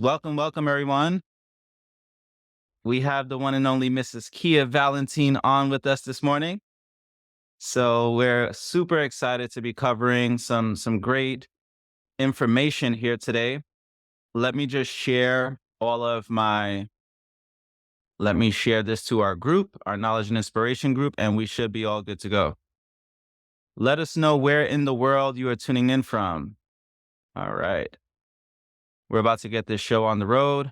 Welcome, everyone. We have the one and only Mrs. Keia Valentin on with us this morning. So we're super excited to be covering some great information here today. Let me just share let me share this to our group, our Knowledge and Inspiration group, and we should be all good to go. Let us know where in the world you are tuning in from. All right. We're about to get this show on the road.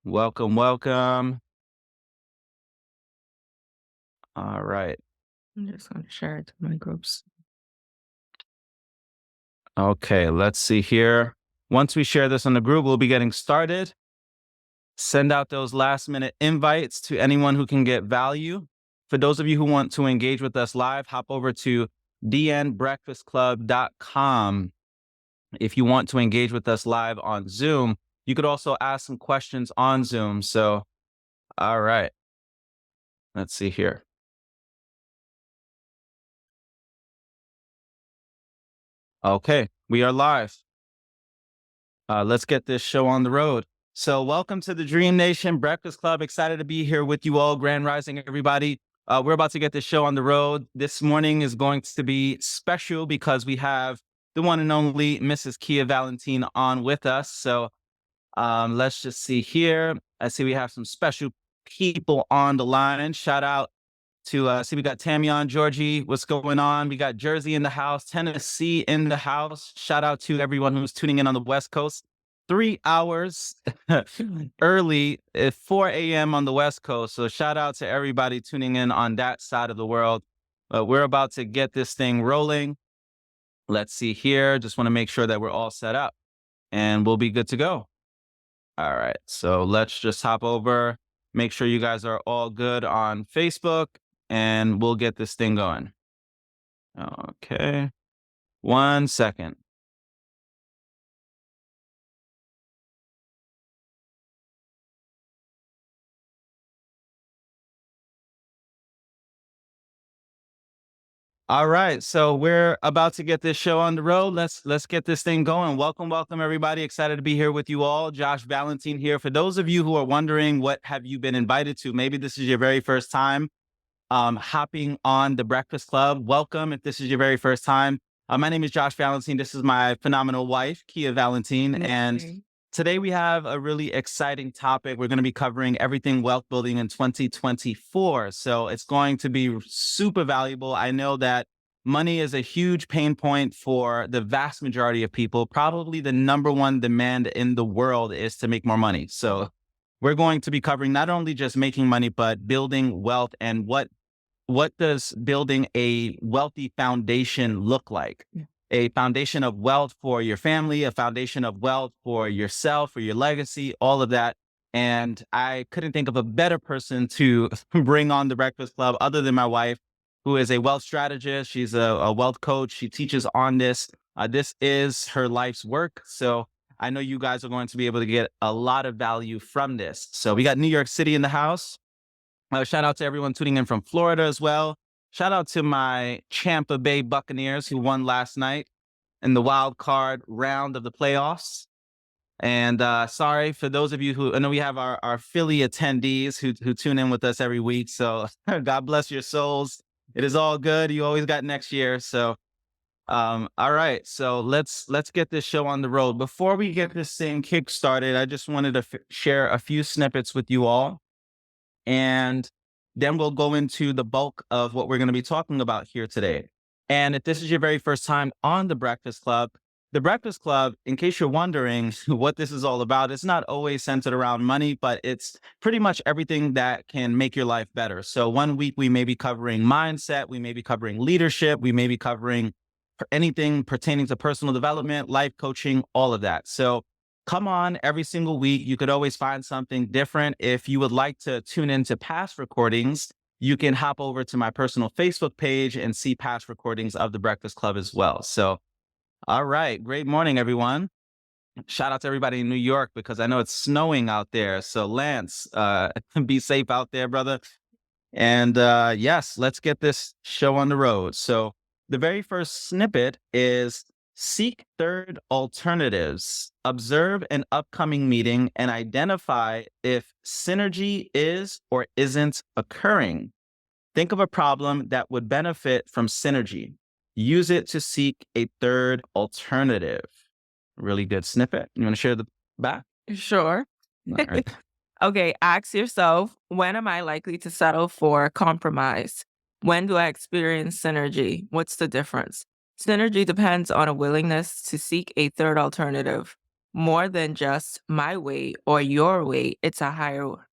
Welcome. All right. I'm just going to share it to my groups. Okay, let's see here. Once we share this on the group, we'll be getting started. Send out those last-minute invites to anyone who can get value. For those of you who want to engage with us live, hop over to dnbreakfastclub.com. If you want to engage with us live on Zoom, you could also ask some questions on Zoom. So, all right. Let's see here. Okay, we are live. Let's get this show on the road. So welcome to the Dream Nation Breakfast Club. Excited to be here with you all. Grand Rising, everybody. We're about to get this show on the road. This morning is going to be special because we have the one and only Mrs. Keia Valentin on with us. So let's just see here. I see we have some special people on the line. Shout out to see we got Tamion, Georgie, what's going on? We got Jersey in the house, Tennessee in the house. Shout out to everyone who's tuning in on the West Coast. 3 hours early at 4 a.m. on the West Coast. So shout out to everybody tuning in on that side of the world. We're about to get this thing rolling. Let's see here. Just want to make sure that we're all set up and we'll be good to go. All right. So let's just hop over. Make sure you guys are all good on Facebook and we'll get this thing going. Okay. 1 second. All right. So we're about to get this show on the road. Let's get this thing going. Welcome, everybody. Excited to be here with you all. Josh Valentin here. For those of you who are wondering what have you been invited to, maybe this is your very first time hopping on the Breakfast Club. Welcome if this is your very first time. My name is Josh Valentin. This is my phenomenal wife, Keia Valentin. And today we have a really exciting topic. We're going to be covering everything wealth building in 2024. So it's going to be super valuable. I know that money is a huge pain point for the vast majority of people. Probably the number one demand in the world is to make more money. So we're going to be covering not only just making money, but building wealth and what does building a wealthy foundation look like? Yeah. A foundation of wealth for your family, a foundation of wealth for yourself, for your legacy, all of that. And I couldn't think of a better person to bring on the Breakfast Club other than my wife, who is a wealth strategist. She's a wealth coach. She teaches on this. This is her life's work. So I know you guys are going to be able to get a lot of value from this. So we got New York City in the house. Shout out to everyone tuning in from Florida as well. Shout out to my Tampa Bay Buccaneers who won last night in the wild card round of the playoffs. And sorry for those of you who, I know we have our Philly attendees who tune in with us every week. So God bless your souls. It is all good. You always got next year. So all right. So let's get this show on the road. Before we get this thing kick started, I just wanted to share a few snippets with you all. And then we'll go into the bulk of what we're going to be talking about here today. And if this is your very first time on the Breakfast Club, in case you're wondering what this is all about, it's not always centered around money, but it's pretty much everything that can make your life better. So 1 week we may be covering mindset, we may be covering leadership, we may be covering anything pertaining to personal development, life coaching, all of that. So come on every single week. You could always find something different. If you would like to tune into past recordings, you can hop over to my personal Facebook page and see past recordings of the Breakfast Club as well. So, all right. Great morning, everyone. Shout out to everybody in New York because I know it's snowing out there. So Lance, be safe out there, brother. And yes, let's get this show on the road. So the very first snippet is Seek third alternatives. Observe an upcoming meeting and identify if synergy is or isn't occurring. Think of a problem that would benefit from synergy. Use it to seek a third alternative. Really good snippet. You want to share the back? Sure. All right. Okay, ask yourself, when am I likely to settle for compromise? When do I experience synergy? What's the difference? Synergy depends on a willingness to seek a third alternative. More than just my way or your way, it's a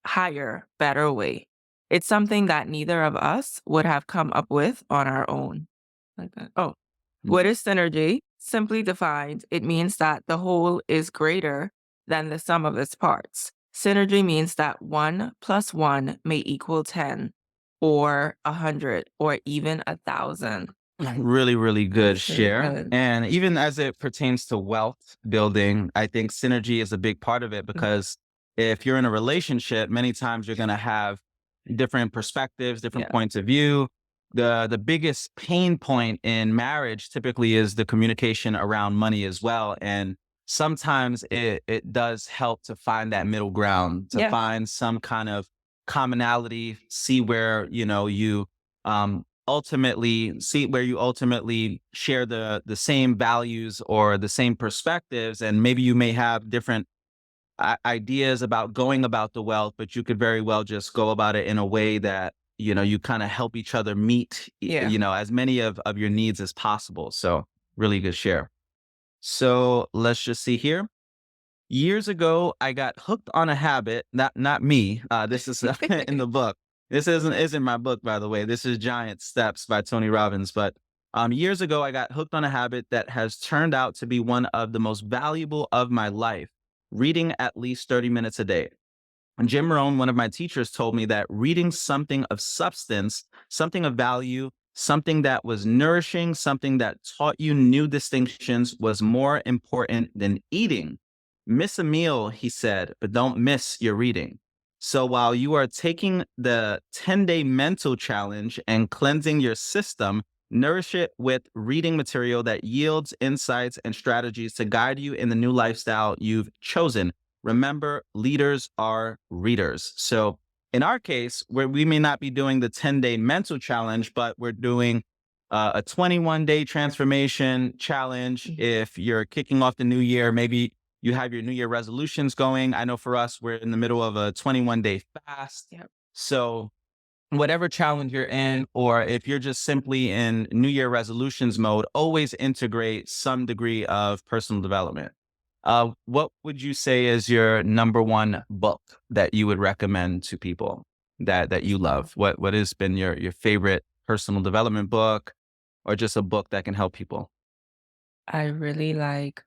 higher, better way. It's something that neither of us would have come up with on our own. Like that. Oh, what is synergy? Simply defined, it means that the whole is greater than the sum of its parts. Synergy means that 1 plus 1 may equal 10 or 100 or even 1,000. Really, really good That's really share. good. And even as it pertains to wealth building, I think synergy is a big part of it because if you're in a relationship, many times you're going to have different perspectives, different Yeah. points of view. The biggest pain point in marriage typically is the communication around money as well. And sometimes it does help to find that middle ground, to Yeah. find some kind of commonality, see where, you ultimately see where you ultimately share the same values or the same perspectives, and maybe you may have different ideas about going about the wealth, but you could very well just go about it in a way that you kind of help each other meet Yeah. as many of your needs as possible. So really good share. So let's just see here. Years ago, I got hooked on a habit. Not me. This is in the book. This isn't my book, by the way. This is Giant Steps by Tony Robbins. But years ago, I got hooked on a habit that has turned out to be one of the most valuable of my life. Reading at least 30 minutes a day. And Jim Rohn, one of my teachers, told me that reading something of substance, something of value, something that was nourishing, something that taught you new distinctions was more important than eating. Miss a meal, he said, but don't miss your reading. So while you are taking the 10-day mental challenge and cleansing your system, nourish it with reading material that yields insights and strategies to guide you in the new lifestyle you've chosen. Remember, leaders are readers. So in our case, where we may not be doing the 10-day mental challenge, but we're doing a 21-day transformation challenge. If you're kicking off the new year, maybe you have your new year resolutions going. I know for us, we're in the middle of a 21-day fast. Yep. So whatever challenge you're in, or if you're just simply in new year resolutions mode, always integrate some degree of personal development. What would you say is your number one book that you would recommend to people that you love? What has been your favorite personal development book, or just a book that can help people? I really like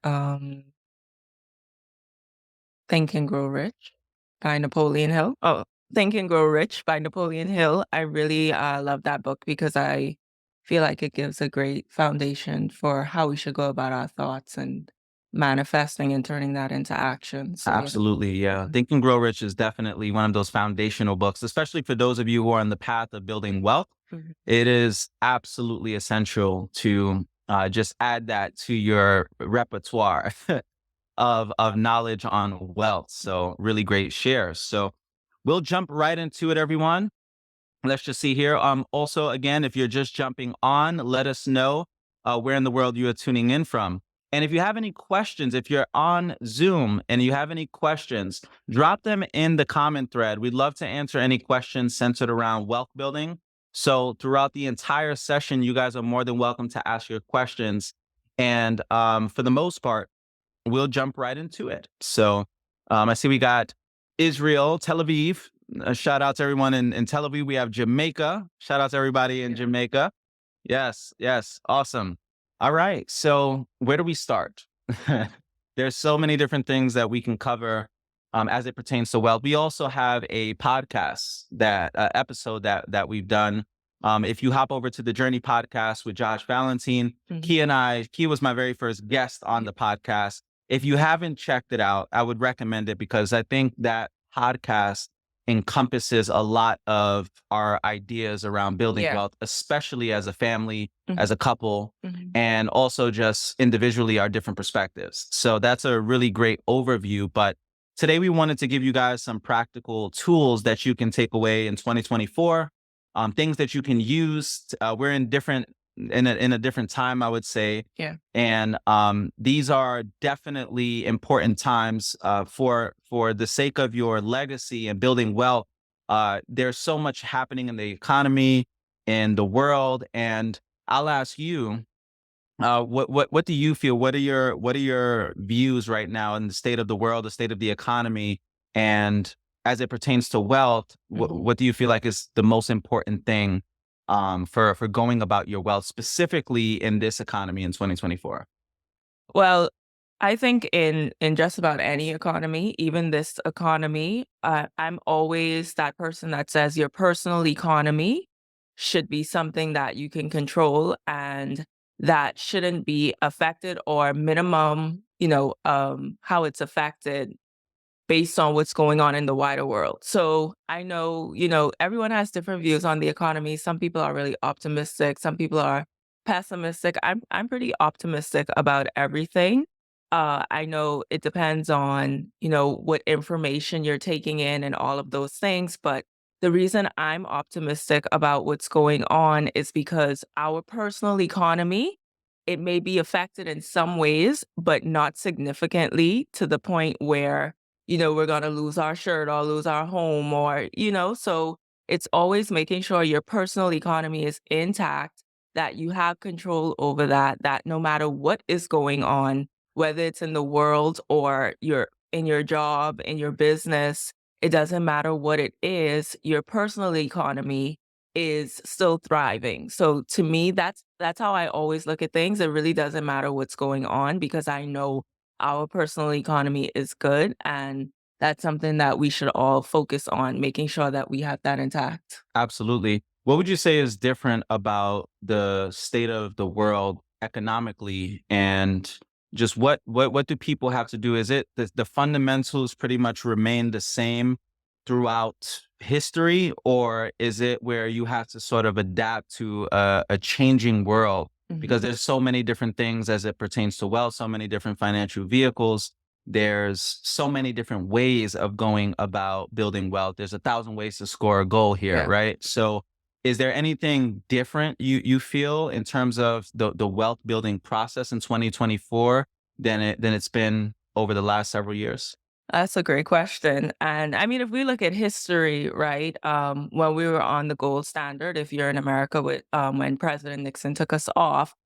Think and Grow Rich by Napoleon Hill. Oh, Think and Grow Rich by Napoleon Hill. I really love that book because I feel like it gives a great foundation for how we should go about our thoughts and manifesting and turning that into action. So, yeah. Absolutely, yeah. Think and Grow Rich is definitely one of those foundational books, especially for those of you who are on the path of building wealth. Mhm. It is absolutely essential to just add that to your repertoire of knowledge on wealth. So really great shares. So we'll jump right into it, everyone. Let's just see here. Also, again, if you're just jumping on, let us know where in the world you are tuning in from. And if you have any questions, if you're on Zoom and you have any questions, drop them in the comment thread. We'd love to answer any questions centered around wealth building. So throughout the entire session, you guys are more than welcome to ask your questions. And for the most part, we'll jump right into it. So I see we got Israel, Tel Aviv. A shout out to everyone in Tel Aviv. We have Jamaica. Shout out to everybody in Jamaica. Yes, yes. Awesome. All right. So where do we start? There's so many different things that we can cover as it pertains to wealth. We also have a podcast that episode that we've done. If you hop over to the Journey podcast with Josh Valentin, Keia was my very first guest on the podcast. If you haven't checked it out, I would recommend it because I think that podcast encompasses a lot of our ideas around building Yeah. wealth, especially as a family, as Mhm. a couple, Mhm. and also just individually our different perspectives. So that's a really great overview. But today we wanted to give you guys some practical tools that you can take away in 2024, things that you can use. We're in a different time, I would say, Yeah. and these are definitely important times for the sake of your legacy and building wealth. There's so much happening in the economy, in the world, and I'll ask you, what do you feel? What are your views right now in the state of the world, the state of the economy, and as it pertains to wealth? Mhm. What do you feel like is the most important thing for going about your wealth, specifically in this economy in 2024? Well, I think in just about any economy, even this economy, I'm always that person that says your personal economy should be something that you can control and that shouldn't be affected or minimum, how it's affected based on what's going on in the wider world. So I know, everyone has different views on the economy. Some people are really optimistic, some people are pessimistic. I'm pretty optimistic about everything. I know it depends on, what information you're taking in and all of those things, but the reason I'm optimistic about what's going on is because our personal economy, it may be affected in some ways, but not significantly to the point where we're gonna lose our shirt or lose our home or, so it's always making sure your personal economy is intact, that you have control over that, that no matter what is going on, whether it's in the world or you're in your job, in your business, it doesn't matter what it is, your personal economy is still thriving. So to me, that's how I always look at things. It really doesn't matter what's going on because I know our personal economy is good, and that's something that we should all focus on, making sure that we have that intact. Absolutely. What would you say is different about the state of the world economically, and just what do people have to do? Is it the fundamentals pretty much remain the same throughout history, or is it where you have to sort of adapt to a changing world? Because Mhm. there's so many different things as it pertains to wealth, so many different financial vehicles. There's so many different ways of going about building wealth. There's 1,000 ways to score a goal here, Yeah. right? So is there anything different you feel in terms of the wealth building process in 2024 than it's been over the last several years? That's a great question. And I mean, if we look at history, right, when we were on the gold standard, if you're in America with when President Nixon took us off,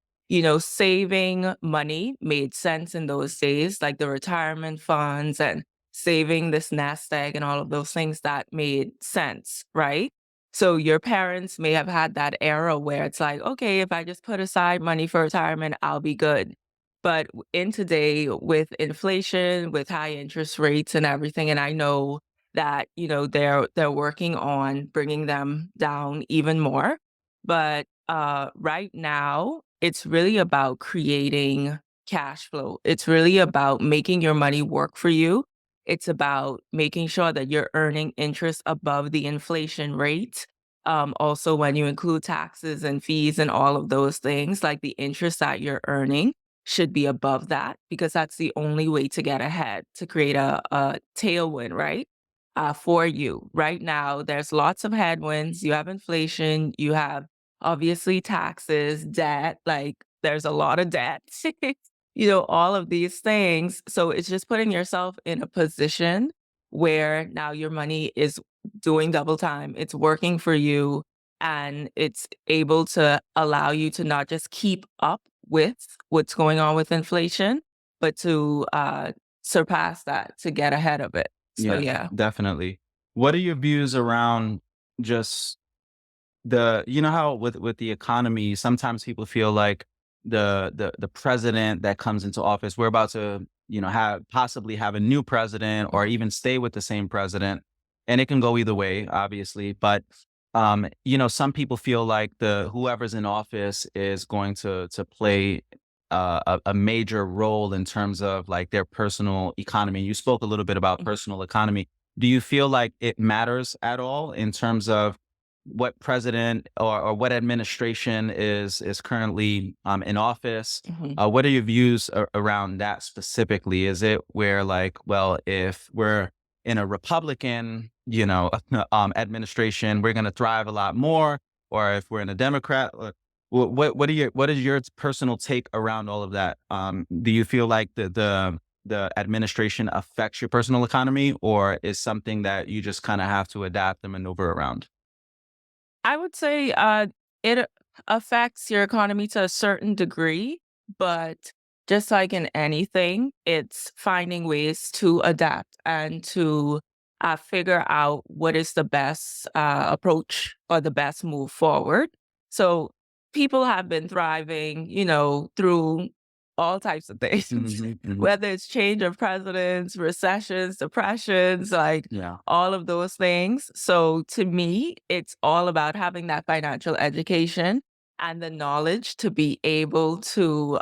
saving money made sense in those days, like the retirement funds and saving this nest egg and all of those things that made sense, right? So your parents may have had that era where it's like, okay, if I just put aside money for retirement, I'll be good. But in today, with inflation, with high interest rates and everything, and I know that, they're working on bringing them down even more. But, right now, it's really about creating cash flow. It's really about making your money work for you. It's about making sure that you're earning interest above the inflation rate. Also, when you include taxes and fees and all of those things, like the interest that you're earning should be above that because that's the only way to get ahead, to create a tailwind, right? For you. Right now, there's lots of headwinds. You have inflation, you have obviously taxes, debt, like there's a lot of debt, all of these things. So it's just putting yourself in a position where now your money is doing double time. It's working for you and it's able to allow you to not just keep up with what's going on with inflation, but to surpass that, to get ahead of it. So Yeah, yeah. definitely. What are your views around just how with the economy, sometimes people feel like the president that comes into office, we're about to, have possibly have a new president or even stay with the same president. And it can go either way, obviously. But some people feel like the whoever's in office is going to play a major role in terms of like their personal economy. You spoke a little bit about Mhm. personal economy. do you feel like it matters at all in terms of what president or what administration is currently in office? Mhm. What are your views around that specifically? Is it where like, well, if we're in a Republican, administration, we're going to thrive a lot more, or if we're in a Democrat? What is your personal take around all of that? Do you feel like the administration affects your personal economy, or is something that you just kind of have to adapt and maneuver around? I would say, it affects your economy to a certain degree, but just like in anything, it's finding ways to adapt and to, figure out what is the best, approach or the best move forward. So, people have been thriving, through all types of things, Hmm. Hmm. whether it's change of presidents, recessions, depressions, like Yeah, all of those things. So to me, it's all about having that financial education and the knowledge to be able to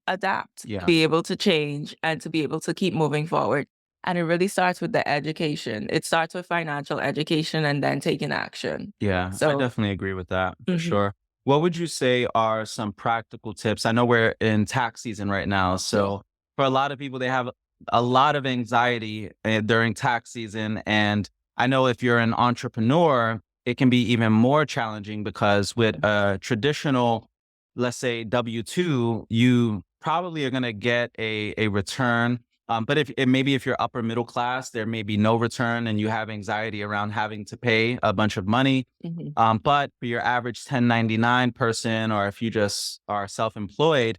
adapt, yeah, be able to change, and to be able to keep moving forward. And it really starts with the education. It starts with financial education and then taking action. yeah. I So, definitely agree with that for mhm, sure. What would you say are some practical tips? I know we're in tax season right now, yeah. so for a lot of people, they have a lot of anxiety during tax season, and I know if you're an entrepreneur, it can be even more challenging because with a traditional, let's say W-2, you probably are going to get a return. But maybe if you're upper middle class, there may be no return, and you have anxiety around having to pay a bunch of money. Mhm. But for your average 1099 person, or if you just are self-employed,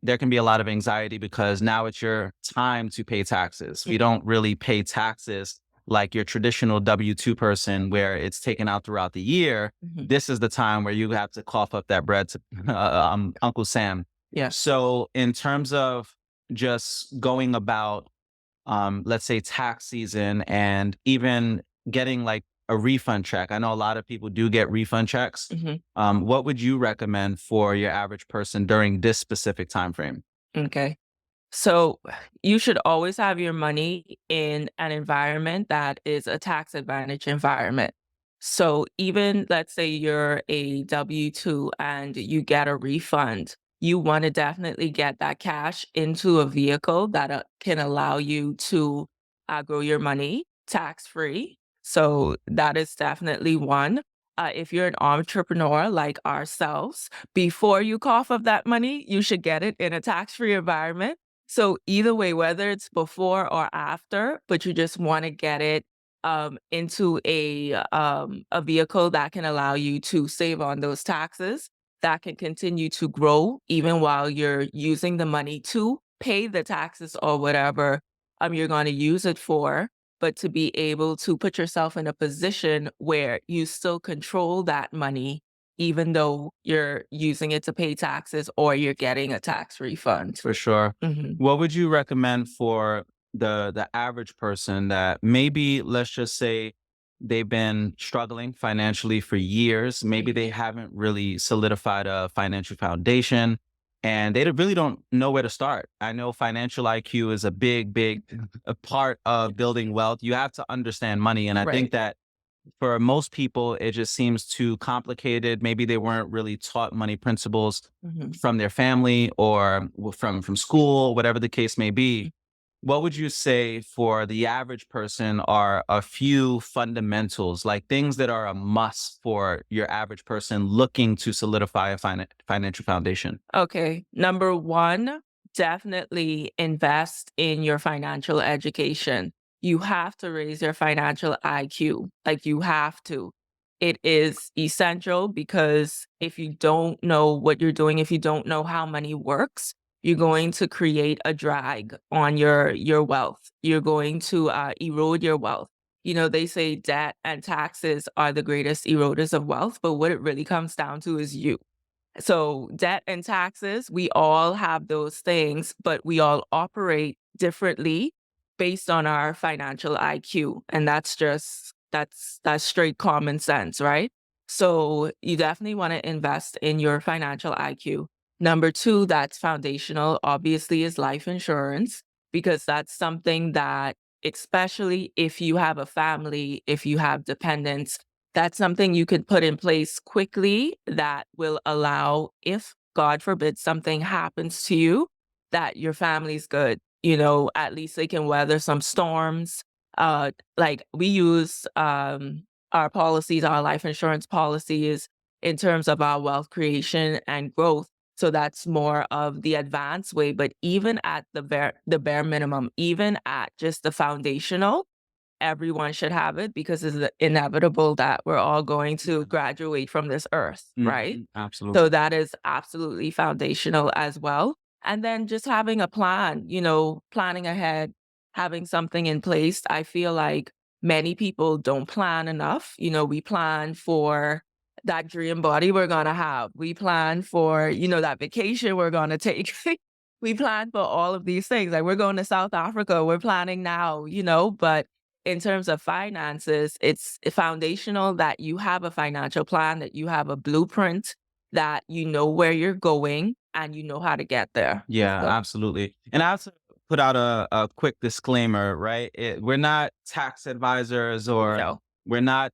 there can be a lot of anxiety because now it's your time to pay taxes. Yeah. We don't really pay taxes like your traditional W-2 person where it's taken out throughout the year. Mhm. This is the time where you have to cough up that bread to Uncle Sam. Yeah. So in terms of just going about, let's say tax season and even getting like a refund check. I know a lot of people do get refund checks. Mhm. What would you recommend for your average person during this specific time frame? Okay. So you should always have your money in an environment that is a tax advantage environment. So even let's say you're a W-2 and you get a refund, you want to definitely get that cash into a vehicle that can allow you to grow your money tax free. So that is definitely one. If you're an entrepreneur like ourselves, before you cough up that money, you should get it in a tax free environment. So either way, whether it's before or after, but you just want to get it into a vehicle that can allow you to save on those taxes, that can continue to grow even while you're using the money to pay the taxes or whatever you're going to use it for. But to be able to put yourself in a position where you still control that money, even though you're using it to pay taxes or you're getting a tax refund. For sure. Mhm. What would you recommend for the average person that maybe, let's just say, they've been struggling financially for years. Maybe Mhm. they haven't really solidified a financial foundation and they really don't know where to start. I know financial IQ is a big a part of building wealth. You have to understand money. And I think Right. that for most people, it just seems too complicated. Maybe they weren't really taught money principles Mhm. from their family or from school, whatever the case may be. What would you say for the average person are a few fundamentals, like things that are a must for your average person looking to solidify a financial foundation? Okay. Number one, definitely invest in your financial education. You have to raise your financial IQ. Like you have to. It is essential because if you don't know what you're doing, if you don't know how money works, you're going to create a drag on your wealth. You're going to erode your wealth. They say debt and taxes are the greatest eroders of wealth, but what it really comes down to is you. So, debt and taxes, we all have those things, but we all operate differently based on our financial IQ. And that's straight common sense, right? So, you definitely want to invest in your financial IQ. Number two, that's foundational, obviously, is life insurance, because that's something that especially if you have a family, if you have dependents. That's something you could put in place quickly that will allow, if God forbid something happens to you, that your family's good. At least they can weather some storms. Like we use our policies, our life insurance policies in terms of our wealth creation and growth. So that's more of the advanced way. But even at the bare minimum, even at just the foundational, everyone should have it because it's inevitable that we're all going to graduate from this earth, right? Absolutely. So that is absolutely foundational as well. And then just having a plan, planning ahead, having something in place. I feel like many people don't plan enough. We plan for that dream body we're going to have. We plan for, that vacation we're going to take. We plan for all of these things. Like we're going to South Africa, we're planning now, but in terms of finances, it's foundational that you have a financial plan, that you have a blueprint, that you know where you're going and you know how to get there. Yeah, So, absolutely. And I have to put out a quick disclaimer, right? We're not tax advisors, or no. we're not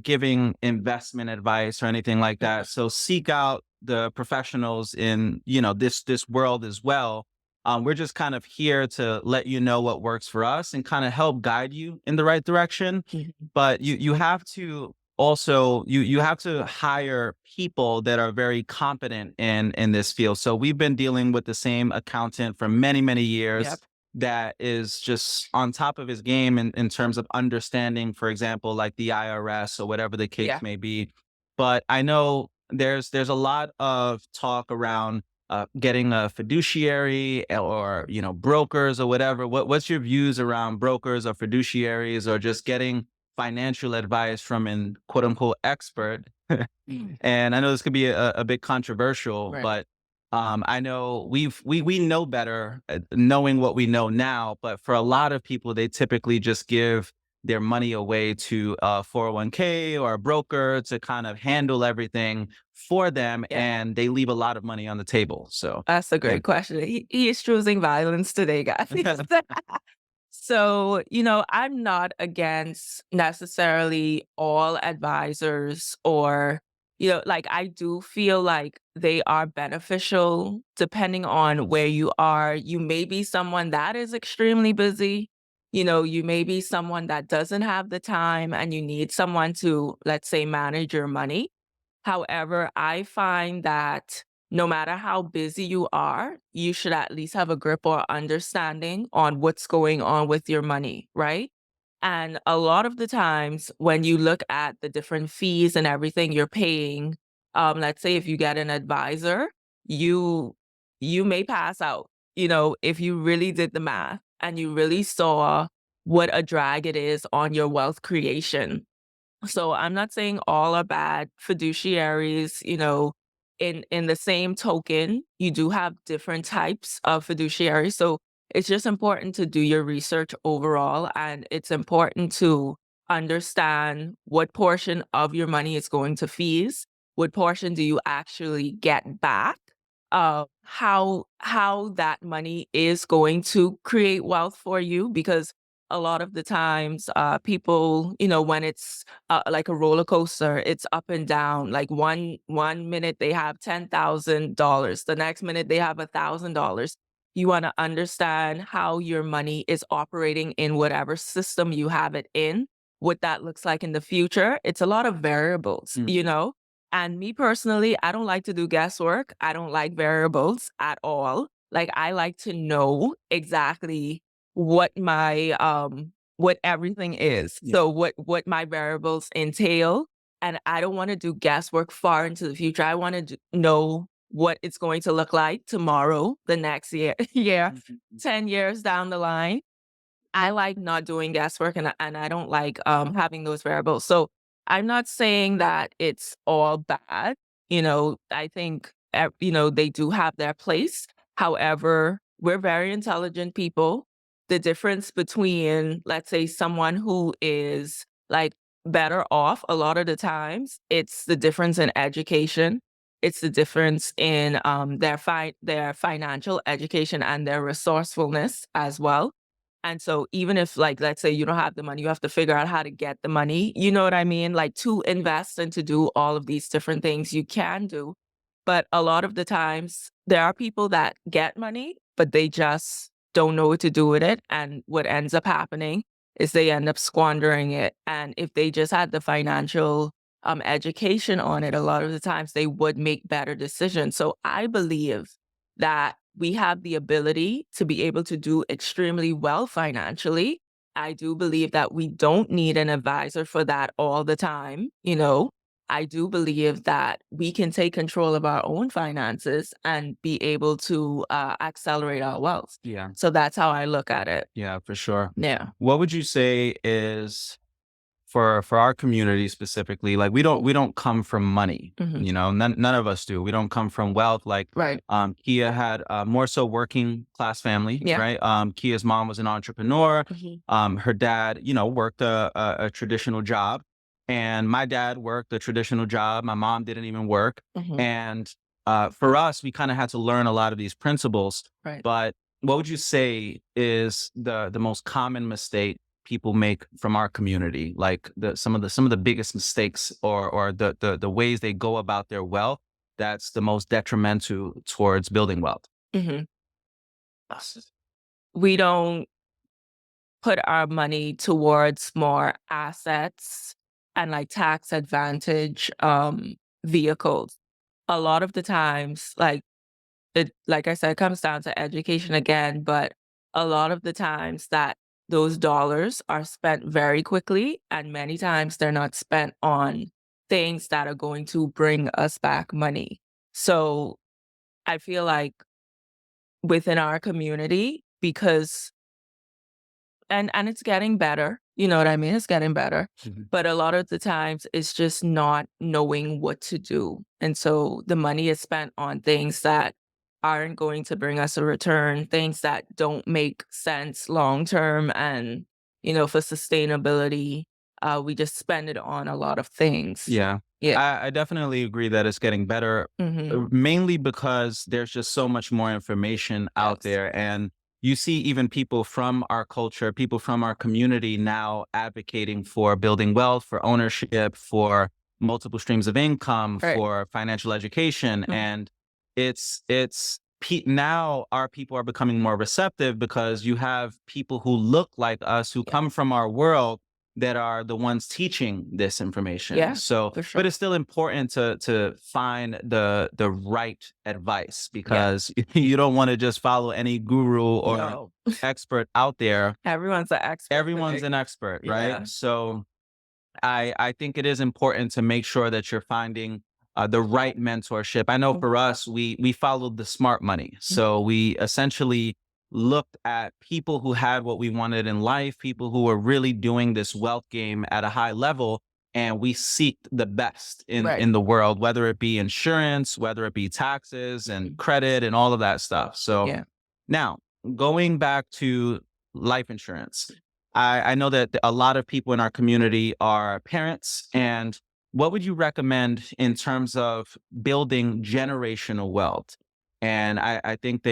giving investment advice or anything like that. So seek out the professionals in, this world as well. We're just kind of here to let you know what works for us and kind of help guide you in the right direction. Mhm. But you have to also you have to hire people that are very competent in this field. So we've been dealing with the same accountant for many years Yep. that is just on top of his game in terms of understanding, for example, like the IRS or whatever the case Yeah. may be. But I know there's a lot of talk around getting a fiduciary, or brokers or whatever. What's your views around brokers or fiduciaries, or just getting financial advice from an quote unquote expert? And I know this could be a bit controversial, Right. but I know we know better, knowing what we know now. But for a lot of people, they typically just give their money away to a 401k or a broker to kind of handle everything for them, Yeah. and they leave a lot of money on the table. So That's a yeah. great question. He is choosing violence today, guys. So, I'm not against necessarily all advisors, or, like I do feel like they are beneficial depending on where you are. You may be someone that is extremely busy. You may be someone that doesn't have the time and you need someone to, let's say, manage your money. However, I find that no matter how busy you are, you should at least have a grip or understanding on what's going on with your money, right? And a lot of the times when you look at the different fees and everything you're paying, let's say if you get an advisor, you you may pass out, if you really did the math and you really saw what a drag it is on your wealth creation. So I'm not saying all are bad fiduciaries, in the same token, you do have different types of fiduciaries. So it's just important to do your research overall, and it's important to understand what portion of your money is going to fees, what portion do you actually get back, how that money is going to create wealth for you, because a lot of the times people, when it's like a roller coaster, it's up and down. Like one minute they have $10,000, the next minute they have $1,000. You want to understand how your money is operating in whatever system you have it in, what that looks like in the future. It's a lot of variables, And me personally, I don't like to do guesswork. I don't like variables at all. Like I like to know exactly what everything is. Yeah. So what my variables entail, and I don't wanna do guesswork far into the future. I wanna know what it's going to look like tomorrow, the next year, 10 years down the line. I like not doing guesswork, and I don't like, having those variables. So, I'm not saying that it's all bad. I think, they do have their place. However, we're very intelligent people. The difference between, let's say, someone who is, like, better off a lot of the times, it's the difference in education. It's the difference in, their financial education and their resourcefulness as well. And so even if, like, let's say you don't have the money, you have to figure out how to get the money, you know what I mean? Like, to invest and to do all of these different things you can do. But a lot of the times, there are people that get money, but they just don't know what to do with it. And what ends up happening is they end up squandering it. And if they just had the financial education on it, a lot of the times they would make better decisions. So I believe that we have the ability to be able to do extremely well financially. I do believe that we don't need an advisor for that all the time. I do believe that we can take control of our own finances and be able to accelerate our wealth. Yeah. So that's how I look at it. Yeah, for sure. Yeah. What would you say is for our community specifically, like we don't come from money, Mhm. none of us do. We don't come from wealth. Like Right. Kia had more so working class family, Yeah. right? Kia's mom was an entrepreneur. Mhm. Her dad, worked a traditional job, and my dad worked a traditional job. My mom didn't even work, Mhm. and for us, we kind of had to learn a lot of these principles. Right. But what would you say is the most common mistake people make from our community, like some of the biggest mistakes, or the ways they go about their wealth that's the most detrimental towards building wealth? Mhm. We don't put our money towards more assets and, like, tax advantage vehicles. A lot of the times, like I said, it comes down to education again, but a lot of the times that those dollars are spent very quickly, and many times they're not spent on things that are going to bring us back money. So I feel like within our community, because and it's getting better, you know what I mean? It's getting better. Mhm. But a lot of the times it's just not knowing what to do. And so the money is spent on things that aren't going to bring us a return, things that don't make sense long term. And, for sustainability, we just spend it on a lot of things. Yeah. Yeah. I definitely agree that it's getting better, Hmm. mainly because there's just so much more information out Yes. there. And you see even people from our culture, people from our community now advocating for building wealth, for ownership, for multiple streams of income, Right. for financial education. Mhm. And now our people are becoming more receptive because you have people who look like us, who Yeah. come from our world, that are the ones teaching this information. Yeah, So, for sure. but it's still important to find the right advice, Yeah. because you don't want to just follow any guru or No. expert out there. Everyone's an expert Everyone's today. an expert, right? Yeah. So I think it is important to make sure that you're finding the right mentorship. I know for us, we followed the smart money, so we essentially looked at people who had what we wanted in life, people who were really doing this wealth game at a high level, and we seeked the best in Right. the world, whether it be insurance, whether it be taxes and credit and all of that stuff. So Yeah. now, going back to life insurance, I know that a lot of people in our community are parents. And what would you recommend in terms of building generational wealth? And I think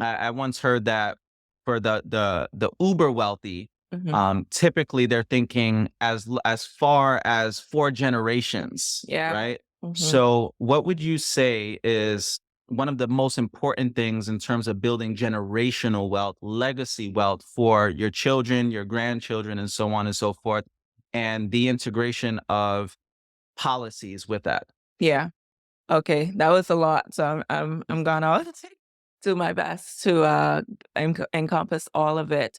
I once heard that for the uber wealthy, Mhm. typically they're thinking as far as four generations, Yeah. right? Mhm. So, what would you say is one of the most important things in terms of building generational wealth, legacy wealth for your children, your grandchildren, and so on and so forth, and the integration of policies with that? Yeah. Okay, that was a lot. So I'm gonna do my best to encompass all of it.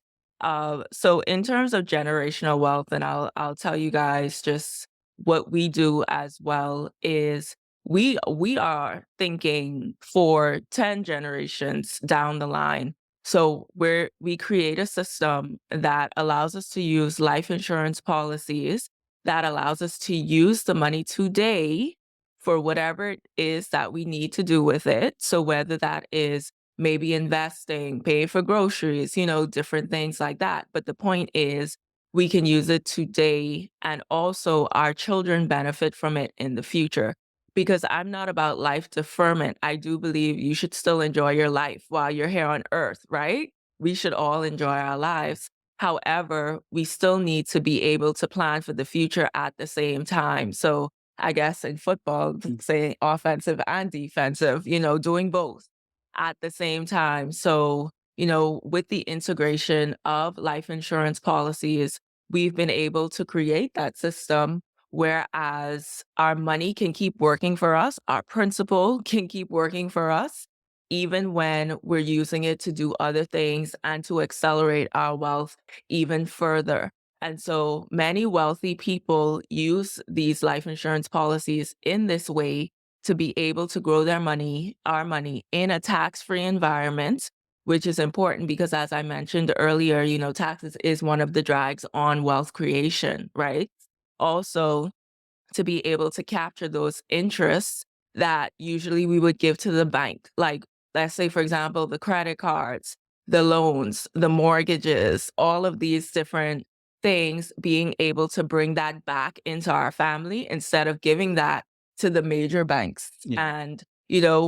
So in terms of generational wealth, and I'll tell you guys just what we do as well is we are thinking for 10 generations down the line. So we create a system that allows us to use life insurance policies, that allows us to use the money today for whatever it is that we need to do with it. So whether that is maybe investing, paying for groceries, different things like that. But the point is we can use it today, and also our children benefit from it in the future. Because I'm not about life deferment. I do believe you should still enjoy your life while you're here on earth, right? we should all enjoy our lives. However, we still need to be able to plan for the future at the same time. So I guess in football, say offensive and defensive, doing both at the same time. So, with the integration of life insurance policies, we've been able to create that system whereas our money can keep working for us, our principal can keep working for us, even when we're using it to do other things and to accelerate our wealth even further. And so many wealthy people use these life insurance policies in this way to be able to grow their money, our money, in a tax-free environment, which is important because as I mentioned earlier, taxes is one of the drags on wealth creation, right? Also, to be able to capture those interests that usually we would give to the bank. Like, let's say, for example, the credit cards, the loans, the mortgages, all of these different things, being able to bring that back into our family instead of giving that to the major banks. Yeah. And,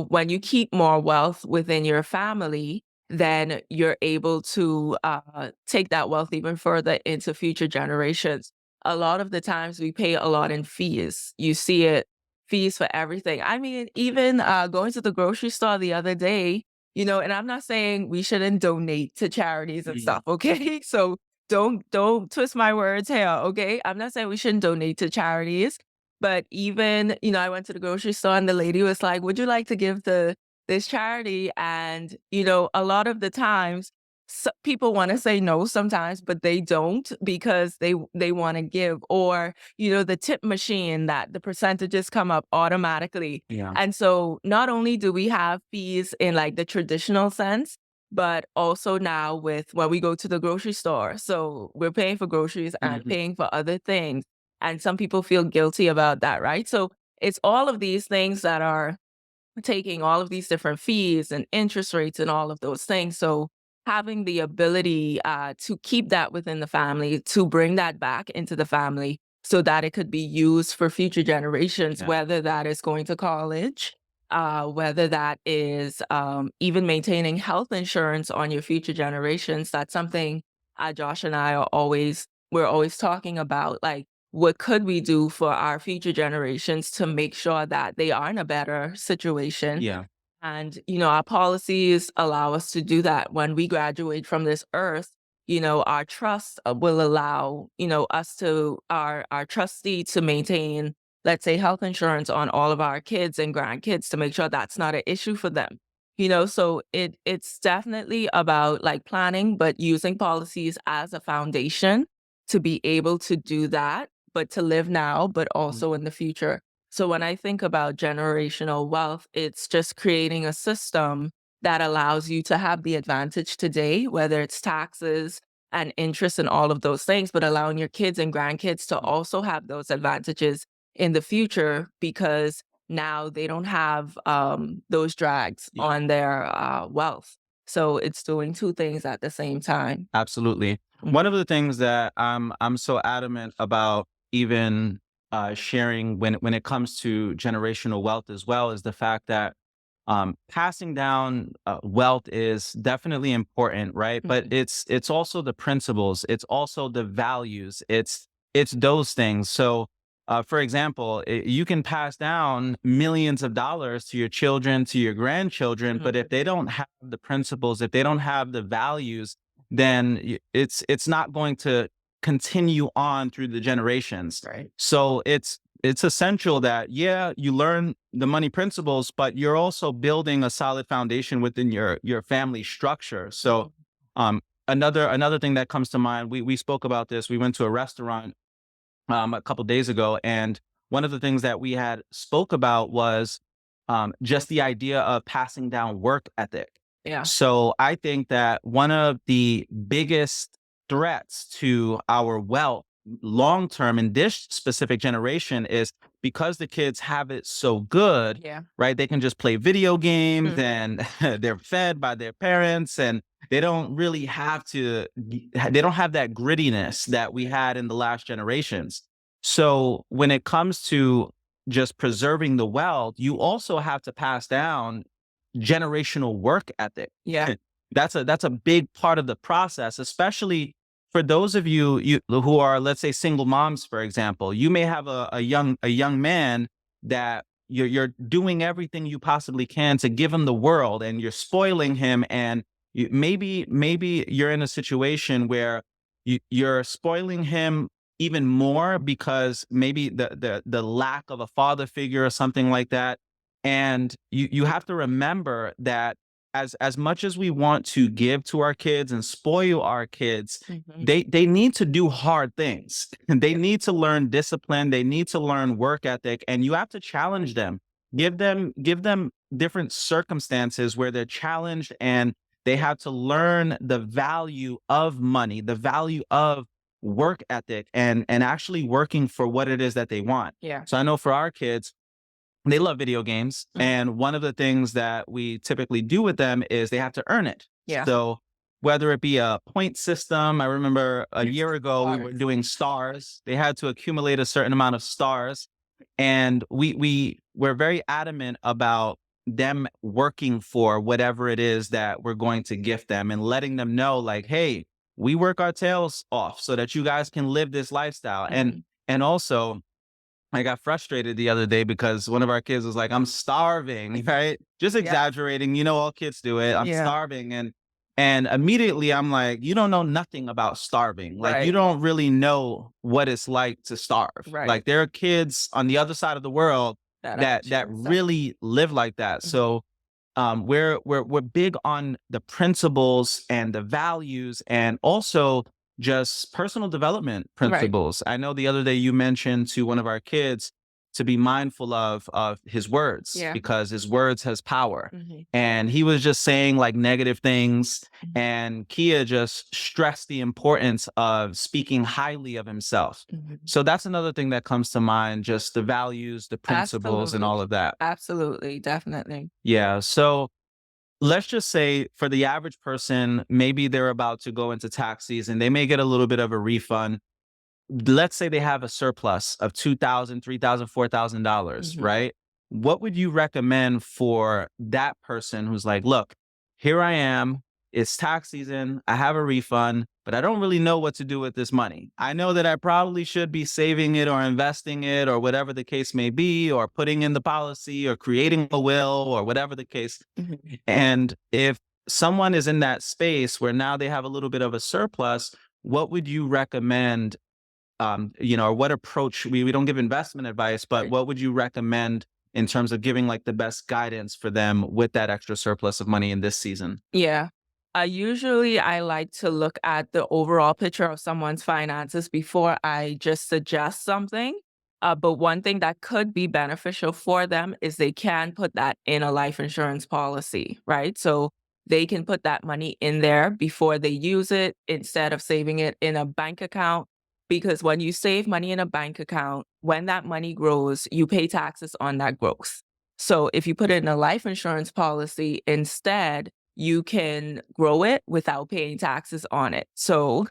when you keep more wealth within your family, then you're able to take that wealth even further into future generations. A lot of the times we pay a lot in fees. You see it, fees for everything. I mean, even going to the grocery store the other day, and I'm not saying we shouldn't donate to charities and stuff, okay? So don't twist my words here, okay? I'm not saying we shouldn't donate to charities, but even, I went to the grocery store and the lady was like, "Would you like to give to this charity?" And, a lot of the times people want to say no sometimes, but they don't because they want to give, or the tip machine that the percentages come up automatically. Yeah. And so not only do we have fees in like the traditional sense, but also now with when we go to the grocery store, so we're paying for groceries and paying for other things, and some people feel guilty about that, right? So it's all of these things that are taking all of these different fees and interest rates and all of those things. So having the ability to keep that within the family, to bring that back into the family so that it could be used for future generations, Yeah. whether that is going to college, whether that is even maintaining health insurance on your future generations. That's something Josh and I we're always talking about. Like, what could we do for our future generations to make sure that they are in a better situation? Yeah. And, our policies allow us to do that. When we graduate from this earth, our trust will allow, our trustee to maintain, let's say, health insurance on all of our kids and grandkids to make sure that's not an issue for them. So it's definitely about like planning, but using policies as a foundation to be able to do that, but to live now, but also in the future. So when I think about generational wealth, it's just creating a system that allows you to have the advantage today, whether it's taxes and interest and all of those things, but allowing your kids and grandkids to also have those advantages in the future because now they don't have those drags Yeah. on their wealth. So it's doing two things at the same time. Absolutely. One of the things that I'm so adamant about even sharing when it comes to generational wealth as well is the fact that passing down wealth is definitely important, right? But it's also the principles, it's also the values, it's those things. So, for example, you can pass down millions of dollars to your children, to your grandchildren, but if they don't have the principles, if they don't have the values, then it's not going to continue on through the generations. Right. So it's essential that, yeah, you learn the money principles, but you're also building a solid foundation within your family structure. So another thing that comes to mind, we spoke about this. We went to a restaurant a couple days ago, and one of the things that we had spoke about was just the idea of passing down work ethic. Yeah. So I think that one of the biggest threats to our wealth long term in this specific generation is because the kids have it so good, Yeah. right? They can just play video games and they're fed by their parents, and they don't really have to, they don't have that grittiness that we had in the last generations. So when it comes to just preserving the wealth, you also have to pass down generational work ethic. Yeah. that's a big part of the process, especially for those of you who are, let's say, single moms, for example. You may have a young man that you're doing everything you possibly can to give him the world, and you're spoiling him, and maybe you're in a situation where you're spoiling him even more because maybe the lack of a father figure or something like that. And you have to remember that as much as we want to give to our kids and spoil our kids, Mhm. they need to do hard things. They need to learn discipline, they need to learn work ethic, and you have to challenge them. Give them different circumstances where they're challenged, and they have to learn the value of money, the value of work ethic, and actually working for what it is that they want. Yeah. So I know for our kids, they love video games. Mhm. And one of the things that we typically do with them is they have to earn it. Yeah. So whether it be a point system, I remember a Yes. year ago we were Stars. doing stars. They had to accumulate a certain amount of stars. And we were very adamant about them working for whatever it is that we're going to gift them, and letting them know, like, hey, we work our tails off so that you guys can live this lifestyle. And Mhm. and also, I got frustrated the other day because one of our kids was like, "I'm starving," right? Just Yeah. exaggerating. All kids do it. "I'm Yeah. starving." And immediately I'm like, "You don't know nothing about starving. Like, you Right. don't really know what it's like to starve." Right. Like, there are kids on the other side of the world That that actually sucks. really live like that. Mhm. So we're big on the principles and the values, and also just personal development Right. principles. I know the other day you mentioned to one of our kids to be mindful of his words, Yeah. because his words has power. Mhm. And he was just saying like negative things, Mhm. and Kia just stressed the importance of speaking highly of himself. Mhm. So that's another thing that comes to mind, just the values, the principles, and all Absolutely. of that. Absolutely. Definitely. Yeah. So let's just say for the average person, maybe they're about to go into tax season. They may get a little bit of a refund. Let's say they have a surplus of $2,000, $3,000, $4,000, Mhm. right? What would you recommend for that person who's like, look, here I am. It's tax season. I have a refund, but I don't really know what to do with this money. I know that I probably should be saving it or investing it or whatever the case may be, or putting in the policy or creating a will or whatever the case. Mhm. And if someone is in that space where now they have a little bit of a surplus, what would you recommend? Or what approach? We don't give investment advice, but Right. what would you recommend in terms of giving like the best guidance for them with that extra surplus of money in this season? Yeah. Usually I like to look at the overall picture of someone's finances before I just suggest something. But one thing that could be beneficial for them is they can put that in a life insurance policy, right? So they can put that money in there before they use it instead of saving it in a bank account. Because when you save money in a bank account, when that money grows, you pay taxes on that growth. So if you put it in a life insurance policy instead, you can grow it without paying taxes on it. So,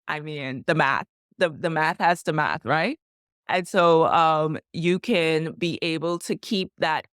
I mean, the math has to math, right? And so, you can be able to keep that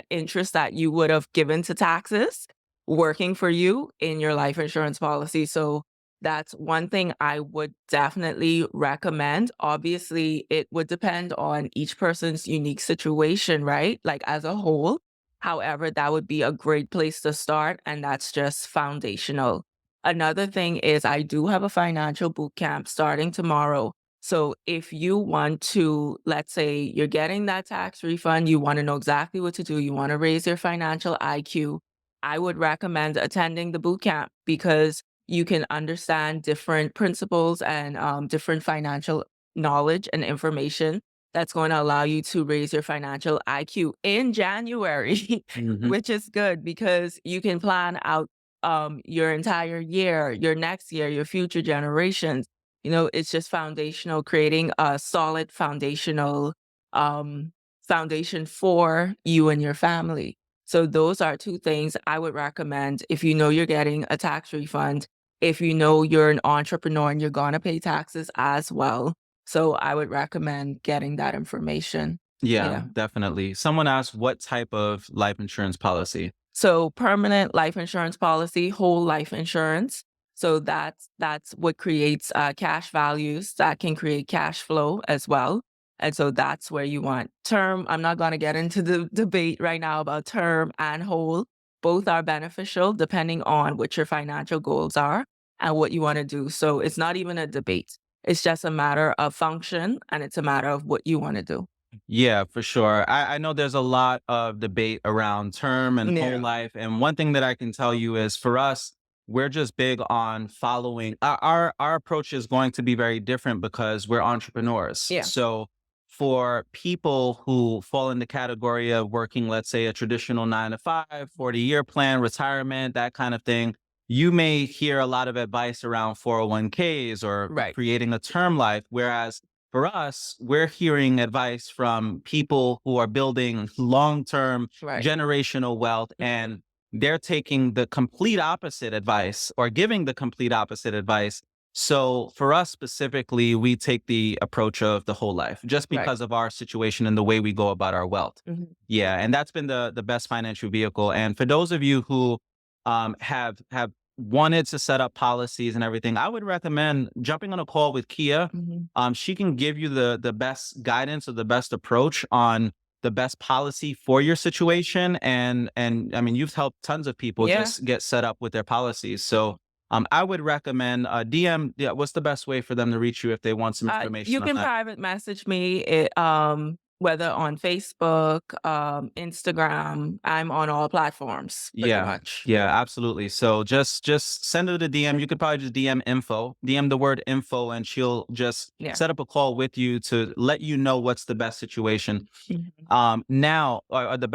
interest that you would have given to taxes working for you in your life insurance policy. So that's one thing I would definitely recommend. Obviously, it would depend on each person's unique situation, right? Like as a whole. However, that would be a great place to start, and that's just foundational. Another thing is I do have a financial boot camp starting tomorrow. So if you want to, let's say you're getting that tax refund, you want to know exactly what to do, you want to raise your financial IQ, I would recommend attending the boot camp because you can understand different principles and different financial knowledge and information that's going to allow you to raise your financial IQ in January, Mhm. which is good because you can plan out your entire year, your next year, your future generations. It's just foundational, creating a solid um, foundation for you and your family. So those are two things I would recommend if you know you're getting a tax refund, if you know you're an entrepreneur and you're gonna pay taxes as well. So I would recommend getting that information. Yeah, Yeah. definitely. Someone asked what type of life insurance policy. So permanent life insurance policy, whole life insurance. So that's what creates cash values that can create cash flow as well. And so that's where you want term. I'm not going to get into the debate right now about term and whole. Both are beneficial depending on what your financial goals are and what you want to do. So it's not even a debate. It's just a matter of function and it's a matter of what you want to do. Yeah, for sure. I know there's a lot of debate around term and whole Yeah. life. And one thing that I can tell you is for us, we're just big on following our approach is going to be very different because we're entrepreneurs. Yeah. So for people who fall in the category of working, let's say a traditional 9 to 5, 40-year plan, retirement, that kind of thing, you may hear a lot of advice around 401ks or Right. creating a term life. Whereas for us, we're hearing advice from people who are building long-term Right. generational wealth, and they're taking the complete opposite advice or giving the complete opposite advice. So for us specifically, we take the approach of the whole life just Right. because of our situation and the way we go about our wealth. Mhm. Yeah, and that's been the best financial vehicle. And for those of you who have wanted to set up policies and everything, I would recommend jumping on a call with Kia. Mhm. She can give you the best guidance or the best approach on the best policy for your situation. And I mean, you've helped tons of people Yeah. just get set up with their policies. So I would recommend DM. Yeah, what's the best way for them to reach you if they want some You information on can that? private message me, whether on Facebook, Instagram. I'm on all platforms pretty Yeah. much. Yeah, absolutely. So just send her the DM. You could probably just DM the word info, and she'll just Yeah. set up a call with you to let you know what's the best situation. Mhm. Now or the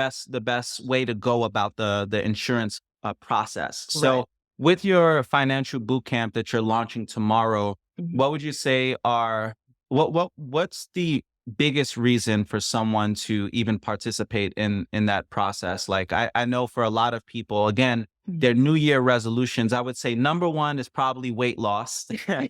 best way to go about the insurance process. Right. So with your financial boot camp that you're launching tomorrow, Mhm. what would you say are what's the biggest reason for someone to even participate in that process? Like I know for a lot of people, again, Mhm. their New Year resolutions, I would say number one is probably weight loss.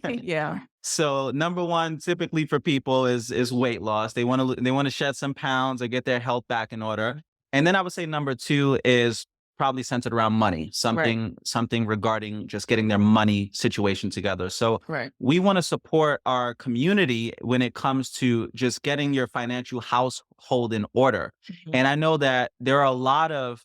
Yeah. So number one, typically for people is weight loss. They want to shed some pounds or get their health back in order. And then I would say number two is probably centered around money, Right. something regarding just getting their money situation together. So Right. we want to support our community when it comes to just getting your financial household in order. Mhm. And I know that there are a lot of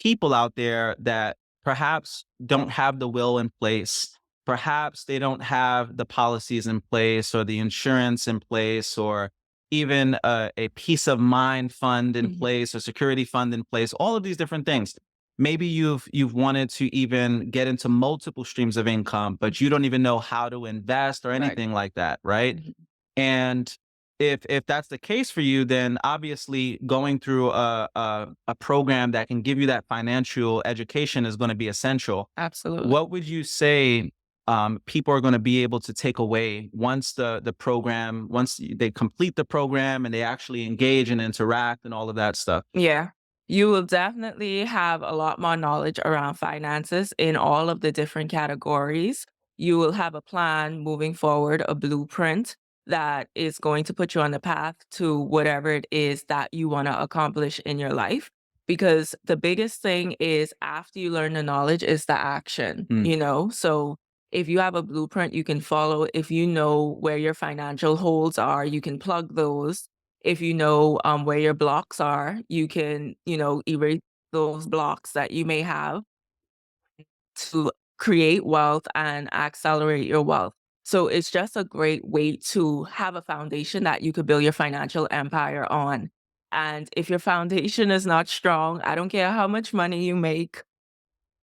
people out there that perhaps don't have the will in place. Perhaps they don't have the policies in place or the insurance in place or even a peace of mind fund in Mhm. place or security fund in place, all of these different things. Maybe you've wanted to even get into multiple streams of income, but you don't even know how to invest or Right. anything like that, right? Mhm. And if that's the case for you, then obviously going through a program that can give you that financial education is going to be essential. Absolutely. What would you say people are going to be able to take away once the program, once they complete the program and they actually engage and interact and all of that stuff? Yeah. You will definitely have a lot more knowledge around finances in all of the different categories. You will have a plan moving forward, a blueprint that is going to put you on the path to whatever it is that you want to accomplish in your life. Because the biggest thing is after you learn the knowledge is the action, Mm, So if you have a blueprint you can follow, if you know where your financial holes are, you can plug those. If you know where your blocks are, you can, erase those blocks that you may have to create wealth and accelerate your wealth. So it's just a great way to have a foundation that you could build your financial empire on. And if your foundation is not strong, I don't care how much money you make,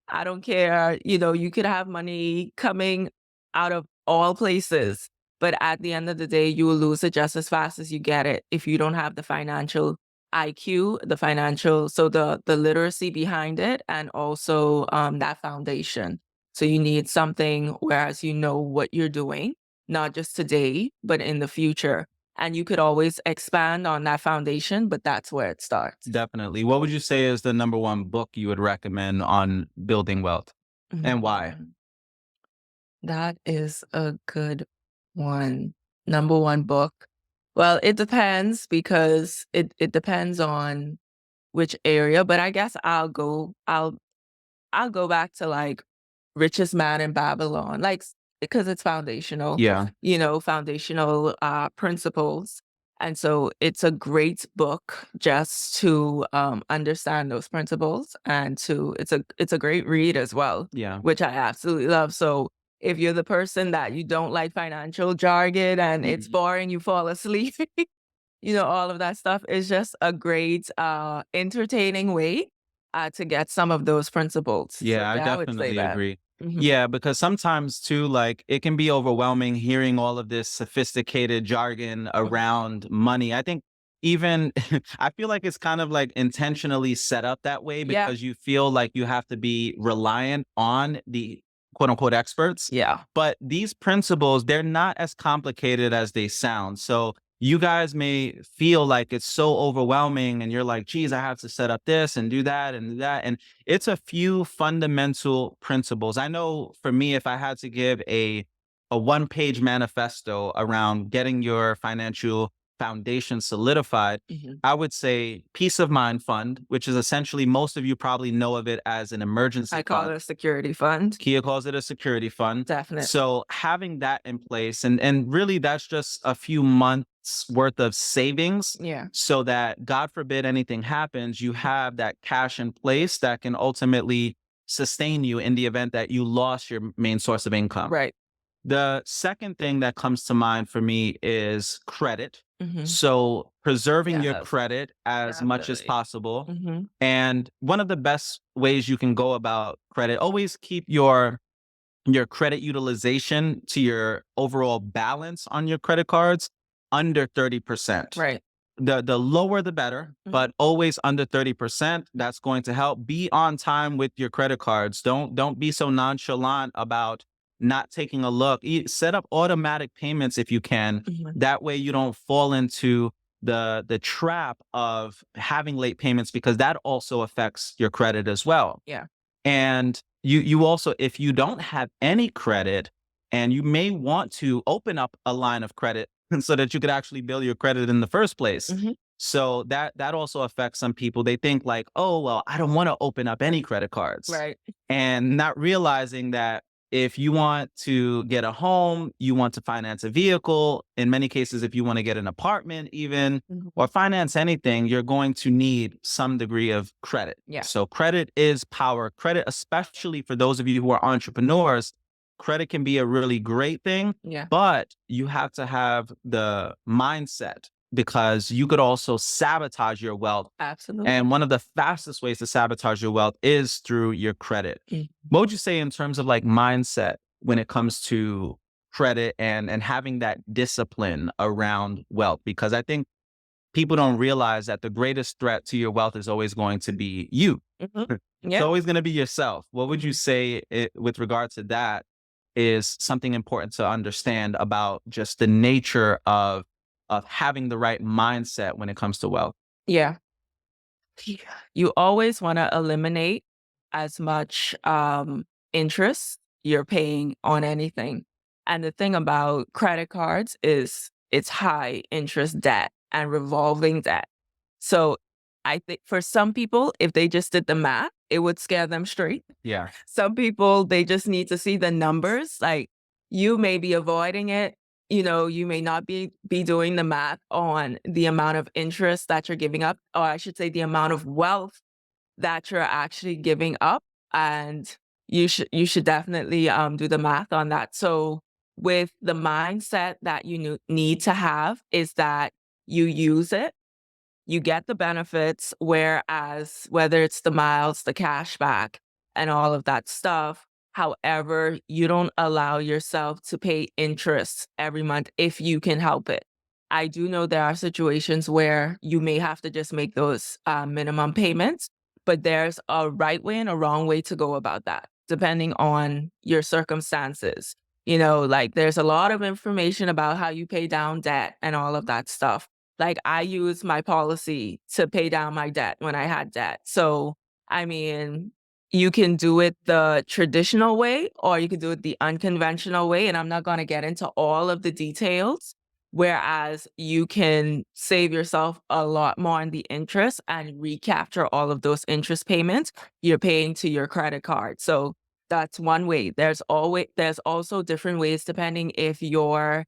I don't care, you could have money coming out of all places, but at the end of the day, you will lose it just as fast as you get it if you don't have the financial IQ, the financial, so the literacy behind it, and also that foundation. So you need something whereas you know what you're doing, not just today, but in the future. And you could always expand on that foundation, but that's where it starts. definitely. What would you say is the number one book you would recommend on building wealth and why? Mhm. That is a good one. Number 1 book. Well, it depends because it depends on which area, but I guess I'll go back to like Richest Man in Babylon, like because it's foundational, Yeah. foundational principles. And so it's a great book just to understand those principles, and to it's a great read as well, Yeah. which I absolutely love. So if you're the person that you don't like financial jargon and it's Mhm. boring, you fall asleep, all of that stuff is just a great entertaining way to get some of those principles. So Yeah, I yeah, I would say definitely that. agree. Mhm. Yeah, because sometimes too, like it can be overwhelming hearing all of this sophisticated jargon Mhm. around money. I think even I feel like it's kind of like intentionally set up that way Yeah. because you feel like you have to be reliant on the quote unquote experts. Yeah. But these principles, they're not as complicated as they sound. So you guys may feel like it's so overwhelming and you're like, geez, I have to set up this and do that and do that. And it's a few fundamental principles. I know for me, if I had to give a one-page manifesto around getting your financial foundation solidified, Mhm. I would say peace of mind fund, which is essentially most of you probably know of it as an emergency I call fund. it a security fund. Kia calls it a security fund. Definitely. So having that in place, and really that's just a few months worth of savings Yeah. so that God forbid anything happens, you have that cash in place that can ultimately sustain you in the event that you lost your main source of income. Right. The second thing that comes to mind for me is credit. Hmm. So preserving your Yes. credit as much as Definitely. possible. Hmm. And one of the best ways you can go about credit, always keep your credit utilization to your overall balance on your credit cards under 30%. Right. The lower the better, Mhm. but always under 30%. That's going to help. Be on time with your credit cards. Don't be so nonchalant about not taking a look. Set up automatic payments if you can. Mhm. That way you don't fall into the trap of having late payments because that also affects your credit as well. Yeah. And you also, if you don't have any credit, and you may want to open up a line of credit so that you could actually build your credit in the first place. Hmm. So that also affects some people. They think like, oh, well, I don't want to open up any credit cards. Right. And not realizing that if you want to get a home, you want to finance a vehicle, in many cases, if you want to get an apartment, even Mhm. or finance anything, you're going to need some degree of credit. Yeah. So credit is power. Credit, especially for those of you who are entrepreneurs, credit can be a really great thing, Yeah. but you have to have the mindset because you could also sabotage your wealth. Absolutely. And one of the fastest ways to sabotage your wealth is through your credit. Mhm. What would you say in terms of like mindset when it comes to credit and having that discipline around wealth? Because I think people don't realize that the greatest threat to your wealth is always going to be you. Mhm. It's Yeah. always going to be yourself. What would you Mhm. say with regard to that is something important to understand about just the nature of having the right mindset when it comes to wealth? Yeah. Yeah. You always want to eliminate as much interest you're paying on anything. And the thing about credit cards is it's high interest debt and revolving debt. So I think for some people, if they just did the math, it would scare them straight. Yeah. Some people, they just need to see the numbers. Like you may be avoiding it. You may not be doing the math on the amount of interest that you're giving up, or I should say the amount of wealth that you're actually giving up. And you should definitely do the math on that. So with the mindset that you need to have is that you use it, you get the benefits, whereas whether it's the miles, the cash back, and all of that stuff. However, you don't allow yourself to pay interest every month if you can help it. I do know there are situations where you may have to just make those minimum payments, but there's a right way and a wrong way to go about that, depending on your circumstances. Like there's a lot of information about how you pay down debt and all of that stuff. Like, I used my policy to pay down my debt when I had debt. So, I mean, you can do it the traditional way or you can do it the unconventional way, and I'm not gonna get into all of the details, Whereas you can save yourself a lot more on the interest and recapture all of those interest payments you're paying to your credit card. So that's one way. There's also different ways depending if your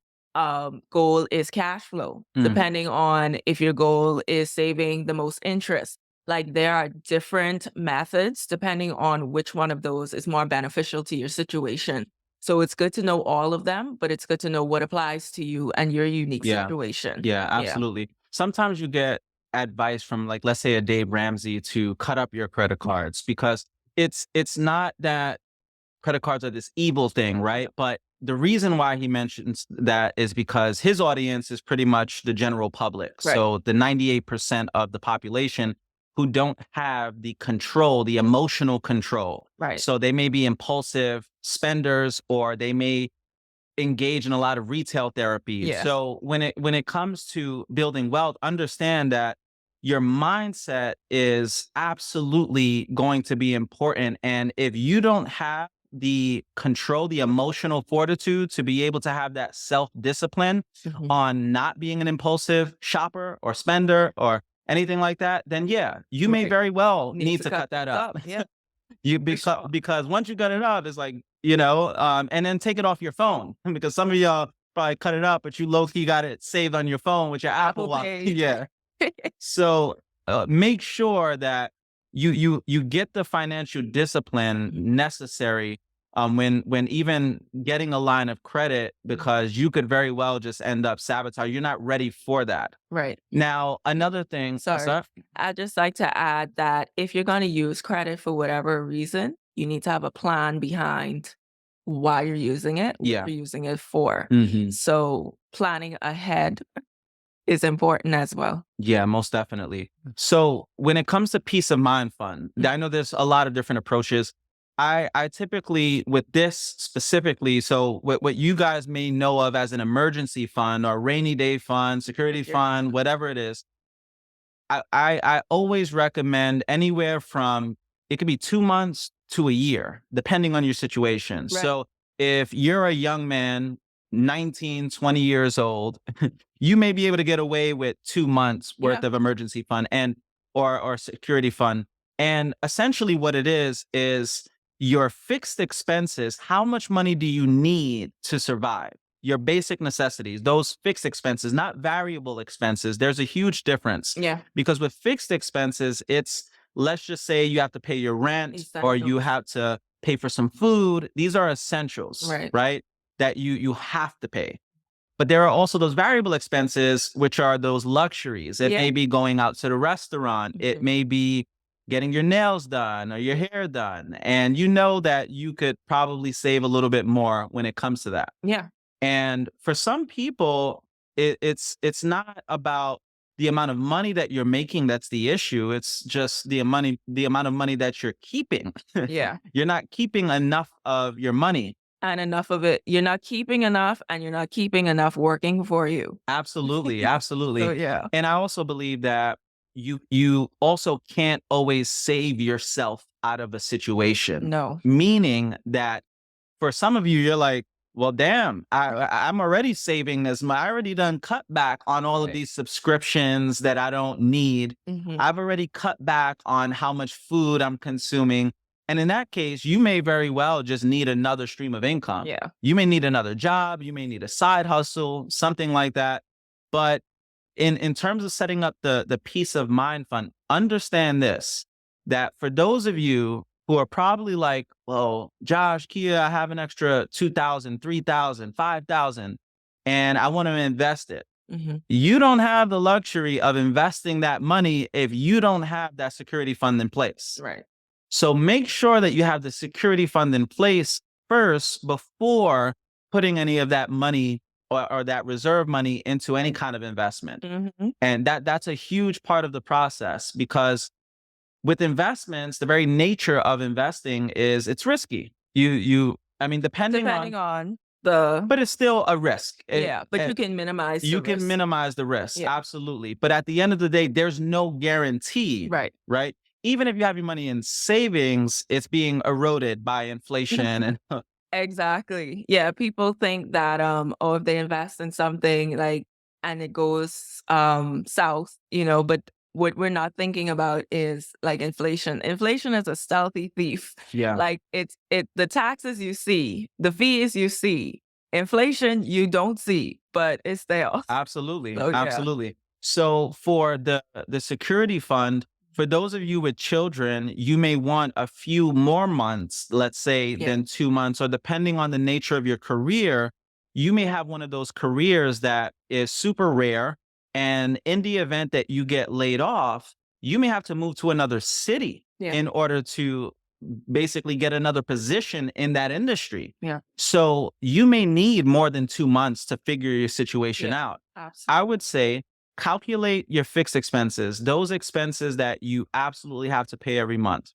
goal is cash flow, Mm, depending on if your goal is saving the most interest. Like there are different methods depending on which one of those is more beneficial to your situation. So it's good to know all of them, but it's good to know what applies to you and your unique yeah. situation. Yeah, Yeah. absolutely. Sometimes you get advice from, like, let's say a Dave Ramsey to cut up your credit cards because it's not that credit cards are this evil thing, right? But the reason why he mentions that is because his audience is pretty much the general public. Right. So the 98% of the population who don't have the control, the emotional control. Right. So they may be impulsive spenders, or they may engage in a lot of retail therapy. Yeah. So when it comes to building wealth, understand that your mindset is absolutely going to be important. And if you don't have the control, the emotional fortitude to be able to have that self-discipline Mhm. on not being an impulsive shopper or spender or anything like that, then yeah, you may Right. very well Need need to to cut cut that this up. up. Yeah. You For sure. because once you cut it up, it's like, and then take it off your phone because some of y'all probably cut it up, but you low key got it saved on your phone with your Apple Apple Watch. Pay. Yeah. So make sure that you get the financial discipline necessary when even getting a line of credit, because you could very well just end up sabotage. You're not ready for that. Right. Now, another thing. Sorry. Sorry? I'd just like to add that if you're going to use credit for whatever reason, you need to have a plan behind why you're using it, what Yeah. you're using it for. Hmm. So planning ahead is important as well. Yeah, most definitely. So when it comes to peace of mind fund, I know there's a lot of different approaches. I typically, with this specifically, so what you guys may know of as an emergency fund or rainy day fund, security fund, whatever it is, I always recommend anywhere from, it could be 2 months to a year, depending on your situation. Right. So if you're a young man, 19, 20 years old, you may be able to get away with 2 months worth Yeah. of emergency fund and or security fund. And essentially what it is your fixed expenses. How much money do you need to survive? Your basic necessities, those fixed expenses, not variable expenses. There's a huge difference. Yeah. Because with fixed expenses, it's, let's just say you have to pay your rent or you Essentials. have to pay for some food. These are essentials, Right. right? That you have to pay. But there are also those variable expenses, which are those luxuries. It Yeah. may be going out to the restaurant. It may be getting your nails done or your hair done. And you know that you could probably save a little bit more when it comes to that. Yeah. And for some people, it's not about the amount of money that you're making that's the issue. It's just the amount of money that you're keeping. Yeah. You're not keeping enough of your money. And enough of it. You're not keeping enough and you're not keeping enough working for you. Absolutely, So absolutely. yeah. And I also believe that you also can't always save yourself out of a situation. No. Meaning that for some of you, you're like, well, damn, I'm already saving this. I already done cut back on all of Right. these subscriptions that I don't need. Mhm. I've already cut back on how much food I'm consuming. And in that case, you may very well just need another stream of income. Yeah. You may need another job. You may need a side hustle, something like that. But in terms of setting up the peace of mind fund, understand this, that for those of you who are probably like, well, Josh, Keia, I have an extra 2,000, 3,000, 5,000, and I want to invest it. Mhm. You don't have the luxury of investing that money if you don't have that security fund in place. Right. So make sure that you have the security fund in place first before putting any of that money or that reserve money into any kind of investment. Mhm. And that's a huge part of the process, because with investments, the very nature of investing is it's risky. I mean, depending on the but it's still a risk. yeah, but you can minimize the You can risk. minimize the risk. Yeah. Absolutely. But at the end of the day, there's no guarantee. Right. Right. Even if you have your money in savings, it's being eroded by inflation and Exactly. Yeah, people think that, oh, if they invest in something, like, and it goes south, but what we're not thinking about is like inflation. Inflation is a stealthy thief. Yeah. Like the taxes you see, the fees you see, inflation you don't see, but it's there. Absolutely. So yeah. Absolutely. So for the security fund, for those of you with children, you may want a few more months, let's say, Yeah. than 2 months, or depending on the nature of your career, you may have one of those careers that is super rare. And in the event that you get laid off, you may have to move to another city Yeah. in order to basically get another position in that industry. Yeah. So you may need more than 2 months to figure your situation Yeah. out. Absolutely. I would say calculate your fixed expenses, those expenses that you absolutely have to pay every month.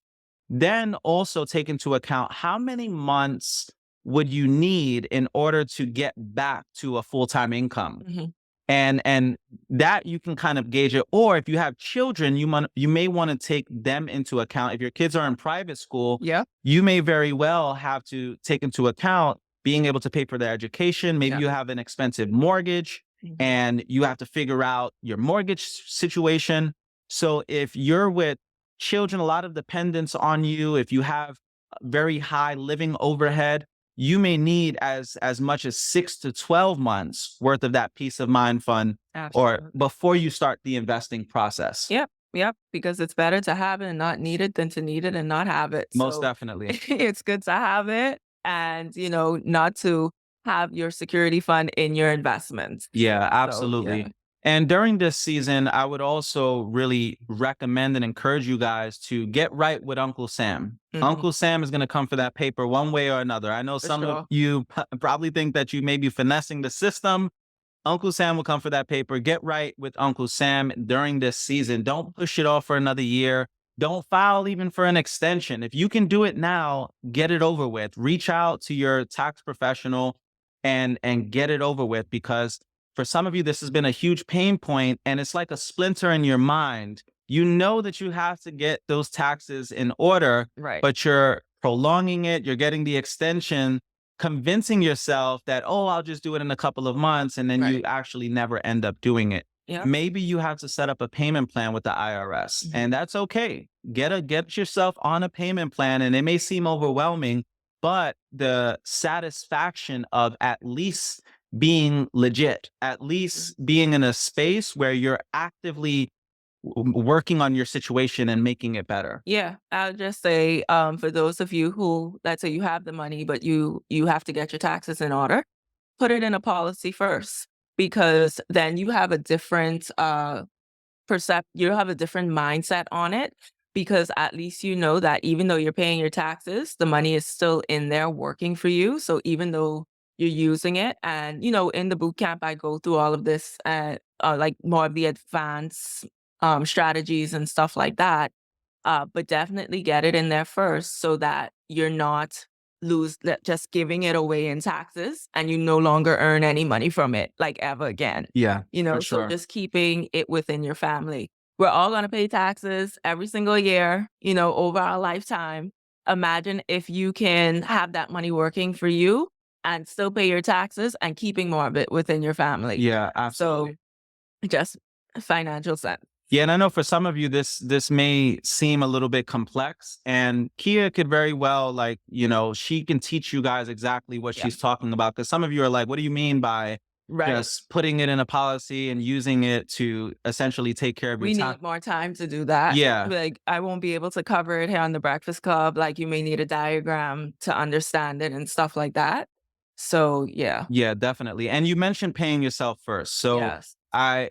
Then also take into account how many months would you need in order to get back to a full-time income. Mhm. And that you can kind of gauge it. Or if you have children, you may want to take them into account. If your kids are in private school, Yeah. you may very well have to take into account being able to pay for their education. Maybe Yeah. you have an expensive mortgage and you have to figure out your mortgage situation. So if you're with children, a lot of dependents on you, if you have very high living overhead, you may need as much as 6 to 12 months worth of that peace of mind fund or Absolutely. before you start the investing process. Yep. Yep. Because it's better to have it and not need it than to need it and not have it. Most So definitely. it's good to have it and, not to have your security fund in your investments. Yeah, So, absolutely. yeah. And during this season, I would also really recommend and encourage you guys to get right with Uncle Sam. Mhm. Uncle Sam is going to come for that paper one way or another. I know For some of sure. you probably think that you may be finessing the system. Uncle Sam will come for that paper. Get right with Uncle Sam during this season. Don't push it off for another year. Don't file even for an extension. If you can do it now, get it over with. Reach out to your tax professional and get it over with, because for some of you, this has been a huge pain point and it's like a splinter in your mind. You know that you have to get those taxes in order, Right. but you're prolonging it. You're getting the extension, convincing yourself that, oh, I'll just do it in a couple of months. And then you Right. actually never end up doing it. Yeah. Maybe you have to set up a payment plan with the IRS, and that's okay. Get yourself on a payment plan, and it may seem overwhelming, but the satisfaction of at least being legit, at least being in a space where you're actively working on your situation and making it better. Yeah, I'll just say, for those of you who, let's say you have the money, but you have to get your taxes in order, put it in a policy first, because then you have a different you'll have a different mindset on it, because at least you know that even though you're paying your taxes, the money is still in there working for you. So even though you're using it, and in the boot camp, I go through all of this, like more of the advanced strategies and stuff like that. But definitely get it in there first so that you're not just giving it away in taxes and you no longer earn any money from it, like, ever again. Yeah, for So sure. just keeping it within your family. We're all gonna pay taxes every single year, over our lifetime. Imagine if you can have that money working for you and still pay your taxes and keeping more of it within your family. Yeah, So absolutely. just financial sense. Yeah, and I know for some of you this may seem a little bit complex, and Kia could very well, like, she can teach you guys exactly what Yeah. she's talking about, because some of you are like, what do you mean by Right. just putting it in a policy and using it to essentially take care of your We tax? need more time to do that. Yeah. Like, I won't be able to cover it here on the Breakfast Club. Like, you may need a diagram to understand it and stuff like that. So, yeah. Yeah, definitely. And you mentioned paying yourself first. So Yes.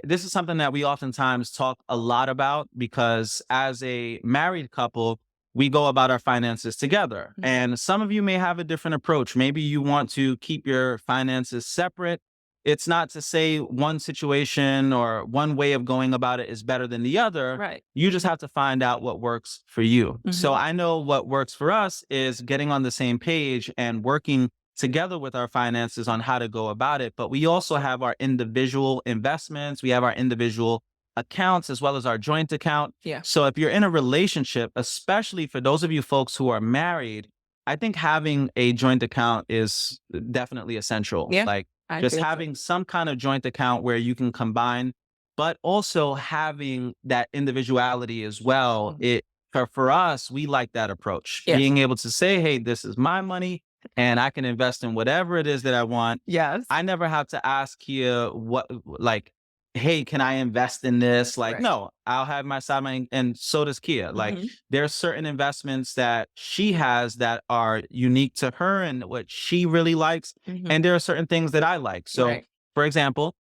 this is something that we oftentimes talk a lot about, because as a married couple, we go about our finances together. Mhm. And some of you may have a different approach. Maybe you want to keep your finances separate. It's not to say one situation or one way of going about it is better than the other. Right. You just have to find out what works for you. So Mhm. I know what works for us is getting on the same page and working together with our finances on how to go about it. But we also have our individual investments. We have our individual accounts as well as our joint account. Yeah. So if you're in a relationship, especially for those of you folks who are married, I think having a joint account is definitely essential. Yeah. Like, I Just feel so. having some kind of joint account where you can combine, but also having that individuality as well. Mhm. For us, we like that approach. Yes. Being able to say, hey, this is my money and I can invest in whatever it is that I want. Yes. I never have to ask here like, hey, can I invest in this? Like, Right. no, I'll have my side money, and so does Kia. Like, Mhm. there's certain investments that she has that are unique to her and what she really likes, Mhm. and there are certain things that I like. So, Right. for example,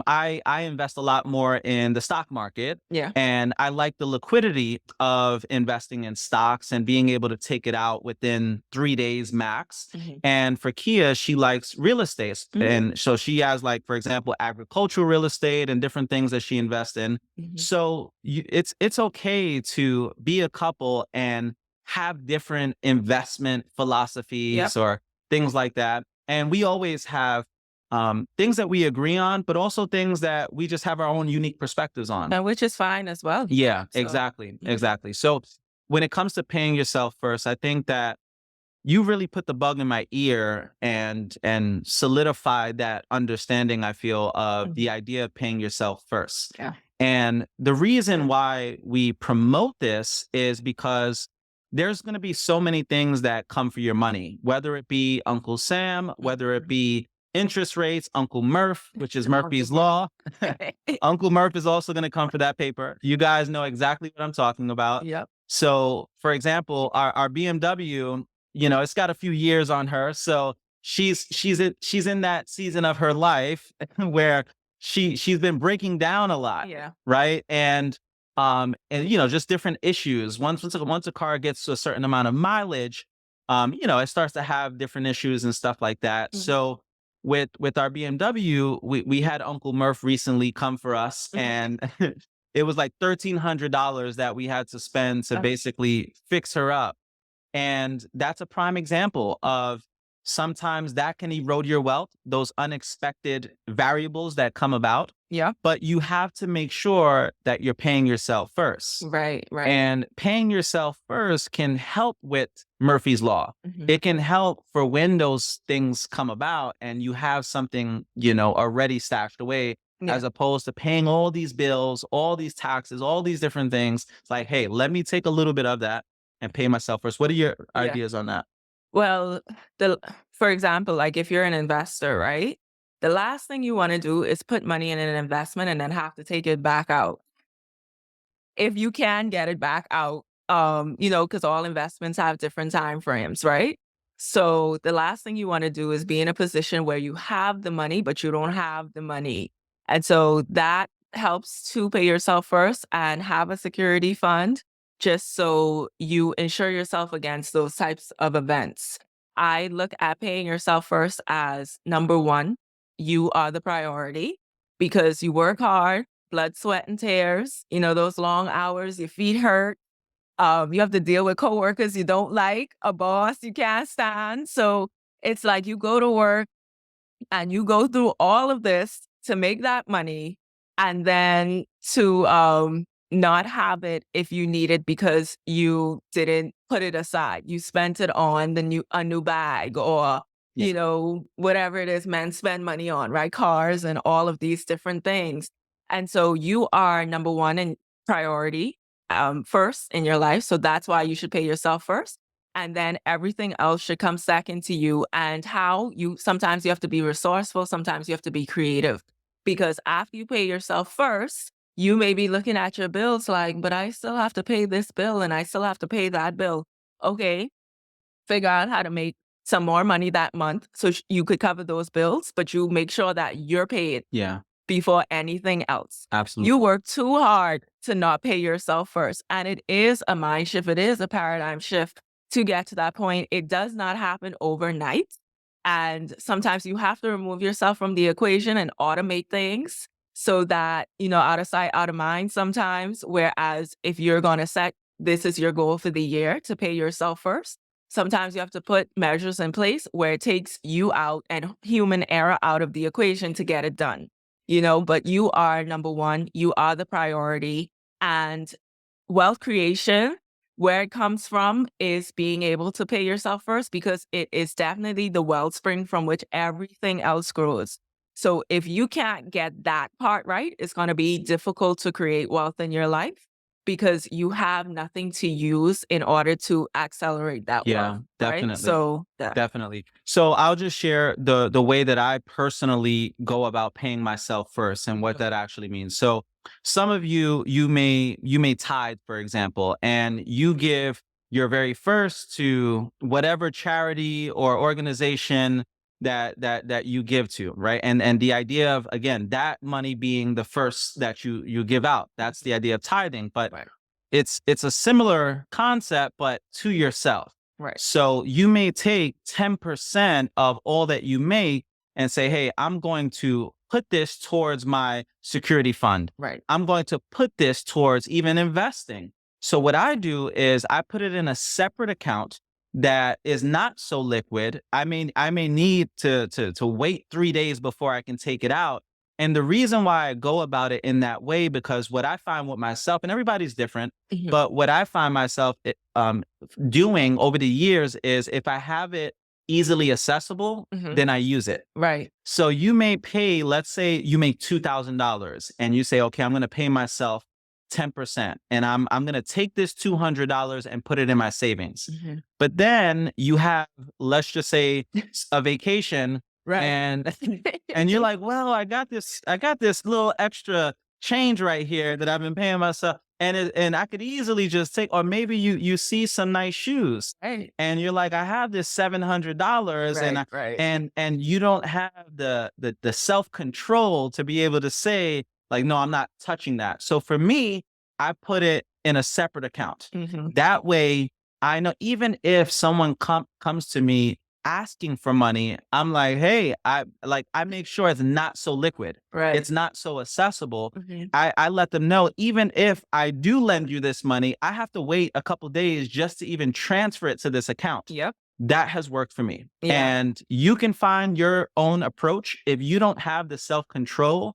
I invest a lot more in the stock market, Yeah. and I like the liquidity of investing in stocks and being able to take it out within 3 days max. Mhm. And for Kia, she likes real estate. Mhm. And so she has, like, for example, agricultural real estate and different things that she invests in. Mhm. So it's okay to be a couple and have different investment Yep. philosophies or things like that. And we always have things that we agree on, but also things that we just have our own unique perspectives on. And which is fine as well. Yeah, So, exactly. mhm. Exactly. So when it comes to paying yourself first, I think that you really put the bug in my ear and solidified that understanding, I feel, of the Mhm. idea of paying yourself first. Yeah. And the reason why we promote this is because there's going to be so many things that come for your money, whether it be Uncle Sam, whether it Mhm. be interest rates, Uncle Murph, which is Murphy's Wonderful. Law. Uncle Murph is also going to come for that paper. You guys know exactly what I'm talking about. Yep. So, for example, our BMW, it's got a few years on her. So she's in that season of her life where she's been breaking down a lot, Yeah. right? And just different issues. Once a car gets to a certain amount of mileage, it starts to have different issues and stuff like that. Mhm. So with our BMW, we had Uncle Murph recently come for us, Mhm. and it was like $1,300 that we had to spend to Uh, basically fix her up. And that's a prime example of sometimes that can erode your wealth, those unexpected variables that come about. yeah. But you have to make sure that you're paying yourself first. Right. Right. And paying yourself first can help with Murphy's Law. Mhm. It can help for when those things come about and you have something, already stashed away, Yeah. as opposed to paying all these bills, all these taxes, all these different things. It's like, hey, let me take a little bit of that and pay myself first. What are your Yeah. ideas on that? Well, for example, like if you're an investor, right? The last thing you want to do is put money in an investment and then have to take it back out. If you can get it back out, because all investments have different time frames, right? So the last thing you want to do is be in a position where you have the money, but you don't have the money. And so that helps to pay yourself first and have a security fund just so you insure yourself against those types of events. I look at paying yourself first as number one, you are the priority because you work hard, blood, sweat, and tears, those long hours, your feet hurt. You have to deal with coworkers you don't like, a boss you can't stand. So it's like you go to work and you go through all of this to make that money and then to not have it if you need it because you didn't put it aside. You spent it on a new bag or Yeah. whatever it is men spend money on, right? Cars and all of these different things. And so you are number one in priority first in your life. So that's why you should pay yourself first. And then everything else should come second to you. And sometimes you have to be resourceful, sometimes you have to be creative. Because after you pay yourself first, you may be looking at your bills like, but I still have to pay this bill and I still have to pay that bill. Okay, figure out how to make some more money that month so you could cover those bills, but you make sure that you're paid Yeah, before anything else. You absolutely. work too hard to not pay yourself first. And it is a mind shift, it is a paradigm shift to get to that point. It does not happen overnight. And sometimes you have to remove yourself from the equation and automate things so that, out of sight, out of mind sometimes. Whereas if you're going to set this is your goal for the year to pay yourself first, sometimes you have to put measures in place where it takes you out and human error out of the equation to get it done. But you are number one, you are the priority. And wealth creation, where it comes from, is being able to pay yourself first because it is definitely the wellspring from which everything else grows. So if you can't get that part right, it's going to be difficult to create wealth in your life because you have nothing to use in order to accelerate that Yeah, wealth, right? definitely. So that Definitely. So I'll just share the way that I personally go about paying myself first and what that actually means. So some of you may tithe, for example, and you give your very first to whatever charity or organization that you give to, right? And the idea of, again, that money being the first that you give out. That's the idea of tithing. But right, it's a similar concept, but to yourself. right, So you may take 10% of all that you make and say, hey, I'm going to put this towards my security fund. right. I'm going to put this towards even investing. So what I do is I put it in a separate account that is not so liquid. I may need to wait 3 days before I can take it out. And the reason why I go about it in that way, because what I find with myself, and everybody's different, Mhm, but what I find myself doing over the years is if I have it easily accessible, mhm. then I use it. Right, So you may pay, let's say you make $2,000 and you say, okay, I'm going to pay myself 10% and I'm going to take this $200 and put it in my savings. mhm. But then you have, let's just say, a vacation Right. and and you're like, well, I got this little extra change right here that I've been paying myself. And I could easily just take, or maybe you see some nice shoes Right, and you're like, I have this $700 and right, right. and you don't have the self-control to be able to say, like, no, I'm not touching that. So for me, I put it in a separate account. Mhm. That way I know even if someone comes to me asking for money, I'm like, hey, I make sure it's not so liquid. Right. It's not so accessible. Mhm. I let them know, even if I do lend you this money, I have to wait a couple days just to even transfer it to this account. Yep. That has worked for me. Yeah. And you can find your own approach if you don't have the self control,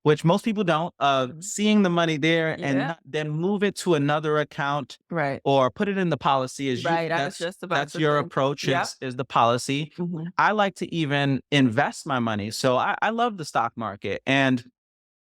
which most people don't, of Mhm. seeing the money there and Yeah. then move it to another account Right. or put it in the policy. Is you Right. I was just about that's to your say. approach, Yep. is the policy. Mhm. I like to even invest my money. So I love the stock market, and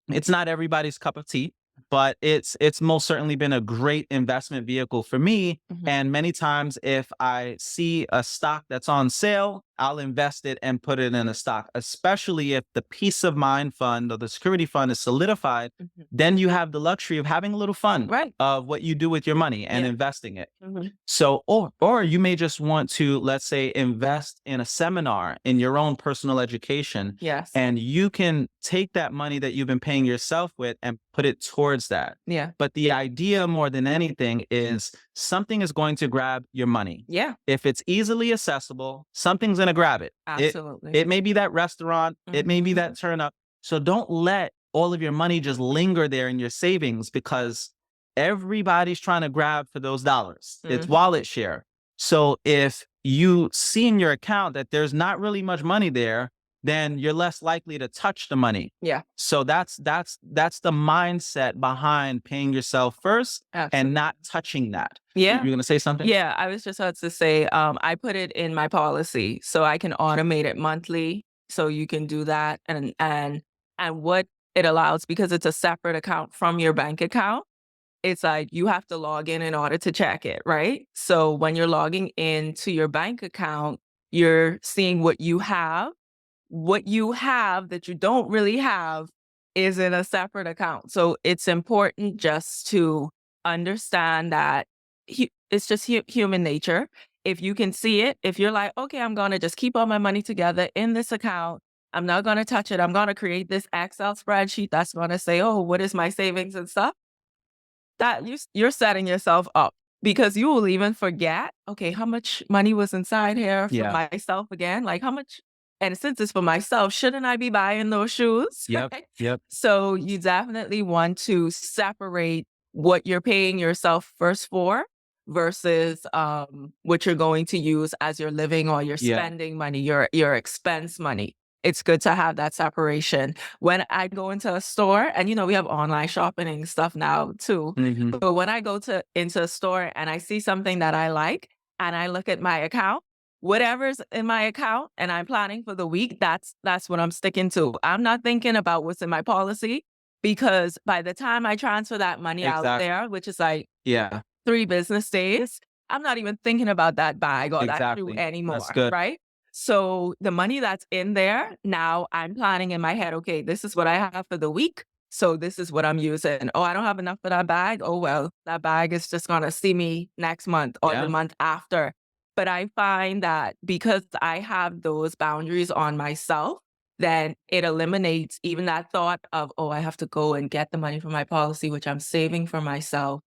it's not everybody's cup of tea, but it's most certainly been a great investment vehicle for me. Mhm. And many times if I see a stock that's on sale, I'll invest it and put it in a stock, especially if the peace of mind fund or the security fund is solidified. Mhm. Then you have the luxury of having a little fun Right. of what you do with your money and Yeah. investing it. Mhm. So, or you may just want to, let's say, invest in a seminar in your own personal education, Yes. and you can take that money that you've been paying yourself with and put it towards that. Yeah. But the idea more than anything is something is going to grab your money. Yeah. If it's easily accessible, something's going to grab it. Absolutely. It may be that restaurant, it may be Mhm. that turn up. So don't let all of your money just linger there in your savings, because everybody's trying to grab for those dollars. It's Mhm. wallet share. So if you see in your account that there's not really much money there, then you're less likely to touch the money. Yeah. So that's the mindset behind paying yourself first and Absolutely. not touching that. Yeah. You're gonna say something? Yeah. I was just about to say, I put it in my policy so I can automate it monthly. So you can do that. And what it allows, because it's a separate account from your bank account, it's like you have to log in order to check it, right? So when you're logging into your bank account, you're seeing what you have. What you have that you don't really have is in a separate account. So it's important just to understand that it's just human nature. If you can see it, if you're like, okay, I'm going to just keep all my money together in this account, I'm not going to touch it. I'm going to create this Excel spreadsheet that's going to say, oh, what is my savings and stuff? That you're setting yourself up because you will even forget, okay, how much money was inside here for Yeah. myself again? Like how much, and since it's for myself, shouldn't I be buying those shoes? Yep. Right? Yep. So you definitely want to separate what you're paying yourself first for versus what you're going to use as your living or your Yeah. spending money, your expense money. It's good to have that separation. When I go into a store, and we have online shopping and stuff now too. Mhm. But when I go into a store and I see something that I like and I look at my account, whatever's in my account and I'm planning for the week, that's what I'm sticking to. I'm not thinking about what's in my policy because by the time I transfer that money out Exactly. there, which is like Yeah, 3 business days, I'm not even thinking about that bag or that shoe exactly. That's anymore, good. right? So the money that's in there, now I'm planning in my head, okay, this is what I have for the week. So this is what I'm using. Oh, I don't have enough for that bag. Oh, well, that bag is just going to see me next month or the Yeah. month after. But I find that because I have those boundaries on myself, then it eliminates even that thought of, oh, I have to go and get the money from my policy, which I'm saving for myself.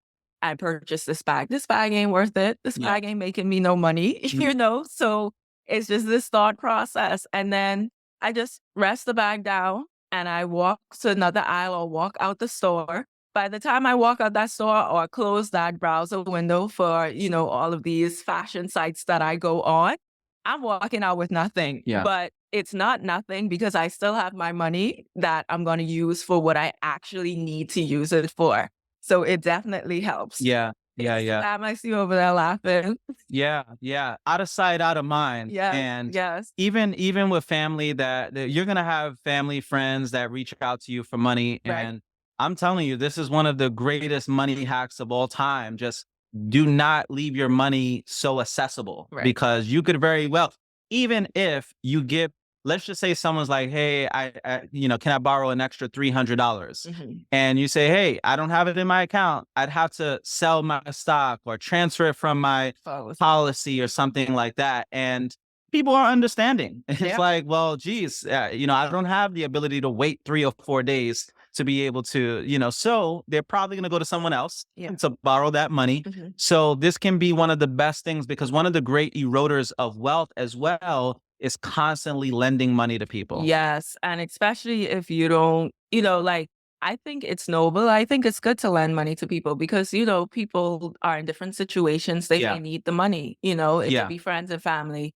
I purchased this bag. This bag ain't worth it. This Yeah. bag ain't making me no money, Mm. So it's just this thought process. And then I just rest the bag down and I walk to another aisle or walk out the store. By the time I walk out that store or close that browser window for, all of these fashion sites that I go on, I'm walking out with nothing. Yeah. But it's not nothing because I still have my money that I'm going to use for what I actually need to use it for. So it definitely helps. Yeah. Yeah. It's Yeah. Sam, I see you over there laughing. Yeah, yeah. Out of sight, out of mind. Yes, And yes. even with family that you're gonna have family friends that reach out to you for money. Right, And I'm telling you, this is one of the greatest money hacks of all time. Just do not leave your money so accessible right. because you could very well, even if you give, let's just say someone's like, hey, can I borrow an extra $300? Mhm. And you say, hey, I don't have it in my account. I'd have to sell my stock or transfer it from my Follows. policy or something like that. And people are understanding. It's Yep. like, well, geez, I don't have the ability to wait 3 or 4 days to be able to, so they're probably going to go to someone else Yeah. to borrow that money. Mhm. So this can be one of the best things because one of the great eroders of wealth as well is constantly lending money to people. Yes, and especially if you don't, like, I think it's noble. I think it's good to lend money to people because, people are in different situations. They may Yeah. need the money, it could Yeah. be friends and family.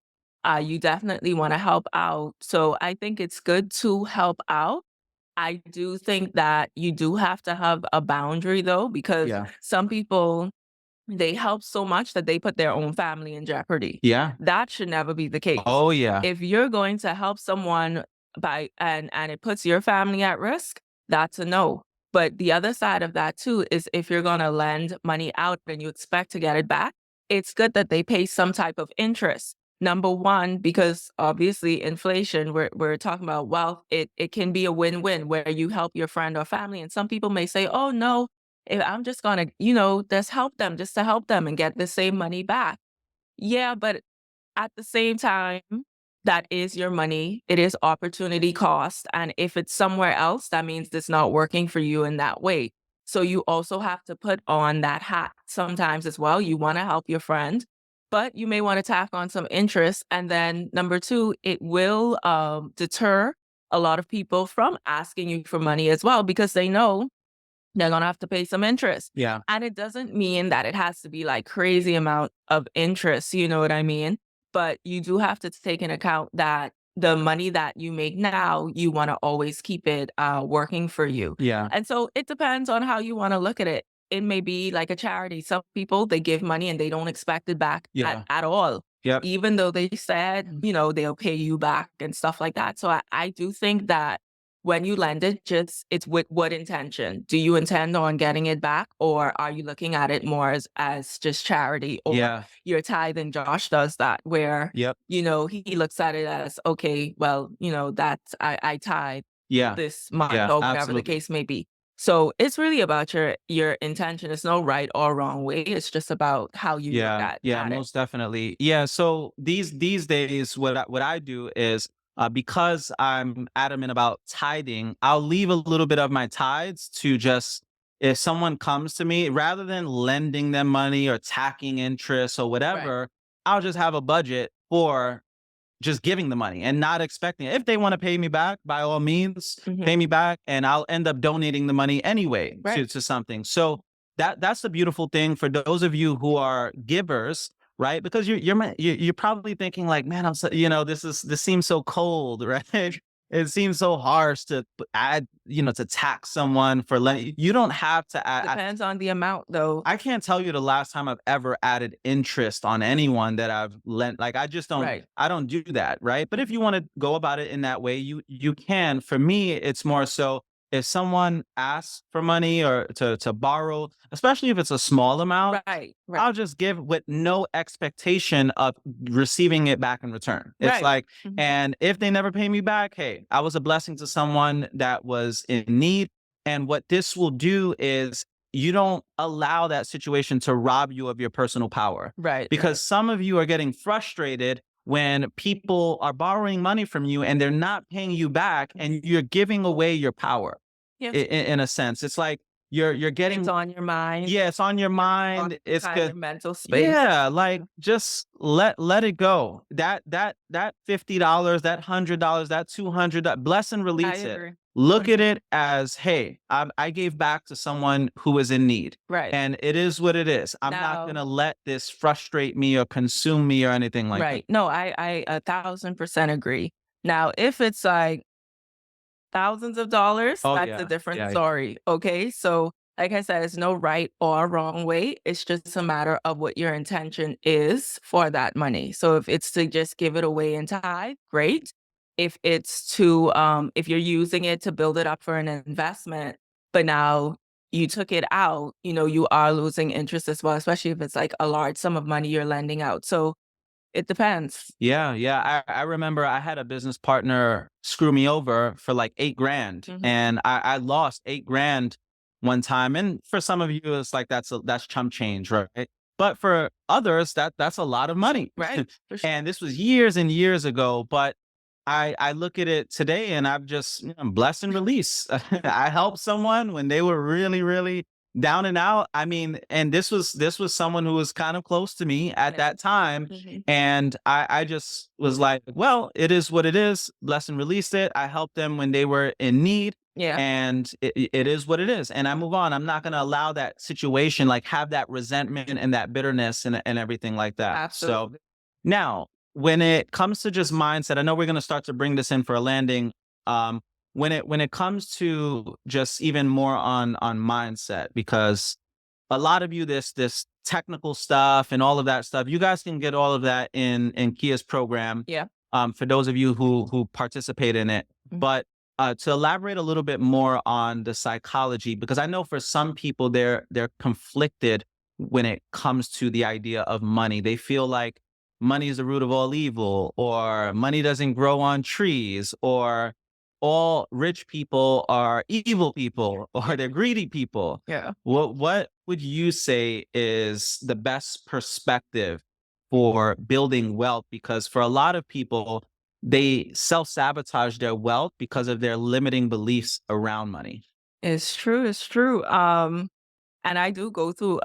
You definitely want to help out. So I think it's good to help out. I do think that you do have to have a boundary though, because Yeah. some people, they help so much that they put their own family in jeopardy. Yeah. That should never be the case. Oh, yeah. If you're going to help someone and it puts your family at risk, that's a no. But the other side of that too is if you're going to lend money out and you expect to get it back, it's good that they pay some type of interest. Number one, because obviously inflation, we're talking about wealth, it can be a win-win where you help your friend or family. And some people may say, oh no, if I'm just gonna, just help them just to help them and get the same money back. Yeah, but at the same time, that is your money. It is opportunity cost. And if it's somewhere else, that means it's not working for you in that way. So you also have to put on that hat sometimes as well. You want to help your friend, but you may want to tack on some interest. And then number two, it will deter a lot of people from asking you for money as well because they know they're gonna have to pay some interest. Yeah. And it doesn't mean that it has to be like crazy amount of interest, you know what I mean? But you do have to take into account that the money that you make now, you want to always keep it working for you. Yeah. And so it depends on how you want to look at it. It may be like a charity. Some people they give money and they don't expect it back Yeah. at all. Yep. Even though they said, they'll pay you back and stuff like that. So I do think that when you lend it, just it's with what intention? Do you intend on getting it back, or are you looking at it more as just charity? Or Yeah. your tithe and Josh does that, where Yep. he looks at it as okay, well, that's I tithe Yeah. this month Yeah. or whatever the Absolutely. case may be. So it's really about your intention. It's no right or wrong way. It's just about how you look Yeah, yeah, at it. most definitely. Yeah, so these days, what I do is because I'm adamant about tithing, I'll leave a little bit of my tithes to just if someone comes to me, rather than lending them money or tacking interest or Right. whatever, I'll just have a budget for just giving the money and not expecting it. If they want to pay me back, by all means, Mhm. pay me back, and I'll end up donating the money anyway Right. to something. So that's the beautiful thing for those of you who are givers, right? Because you're probably thinking like, man, this seems so cold, right? it seems so harsh to add, to tax someone for letting you don't have to add. Depends on the amount though. I can't tell you the last time I've ever added interest on anyone that I've lent. Like Right. I don't do that, right? But if you want to go about it in that way, you can. For me, it's more so if someone asks for money or to borrow, especially if it's a small amount, Right. Right. I'll just give with no expectation of receiving it back in return. It's Right. like, Mhm. and if they never pay me back, hey, I was a blessing to someone that was in need. And what this will do is you don't allow that situation to rob you of your personal power, Right. Right. because some of you are getting frustrated when people are borrowing money from you and they're not paying you back, and you're giving away your power. Yeah. In a sense, it's like you're It's getting, on your mind. yeah, it's on your You're mind. It's occupying good. your mental space. Yeah, like just let it go. That $50, that $100, that 200, bless and I release it. agree. Look at 100. it as, hey, I gave back to someone who is in need, Right. and it is what it is. I'm not Now, gonna let this frustrate me or consume me or anything like that. right. No, I 1,000% agree. Now, if it's like thousands of dollars, Oh that's a yeah, different yeah, story, okay? So, like I said, it's no right or wrong way, it's just a matter of what your intention is for that money. So, if it's to just give it away in tithe, great. If it's to, if you're using it to build it up for an investment, but now you took it out, you are losing interest as well, especially if it's like a large sum of money you're lending out. So, it depends. yeah, yeah. I remember I had a business partner screw me over for like 8 grand, Mhm. and I lost 8 grand one time. And for some of you, it's like that's chump change, right? But for others, that's a lot of money. Right, for sure. And this was years and years ago. But I look at it today, and I've just, bless and release. I helped someone when they were really, really down and out. I mean, and this was someone who was kind of close to me at Yeah. that time, Mhm. and I just was like, well, it is what it is. Bless and release it. I helped them when they were in need, Yeah, and it is what it is. And I move on. I'm not going to allow that situation, like, have that resentment and that bitterness and everything like that. So absolutely. now, when it comes to just mindset, I know we're going to start to bring this in for a landing. Um, when it comes to just even more on mindset, because a lot of you, this technical stuff and all of that stuff, you guys can get all of that in Kia's program, Yeah. for those of you who participate in it. Mhm. But to elaborate a little bit more on the psychology, because I know for some people they're conflicted when it comes to the idea of money. They feel like money is the root of all evil, or money doesn't grow on trees, or all rich people are evil people, or they're greedy people. Yeah. What would you say is the best perspective for building wealth? Because for a lot of people, they self-sabotage their wealth because of their limiting beliefs around money. It's true, it's true. And I do go through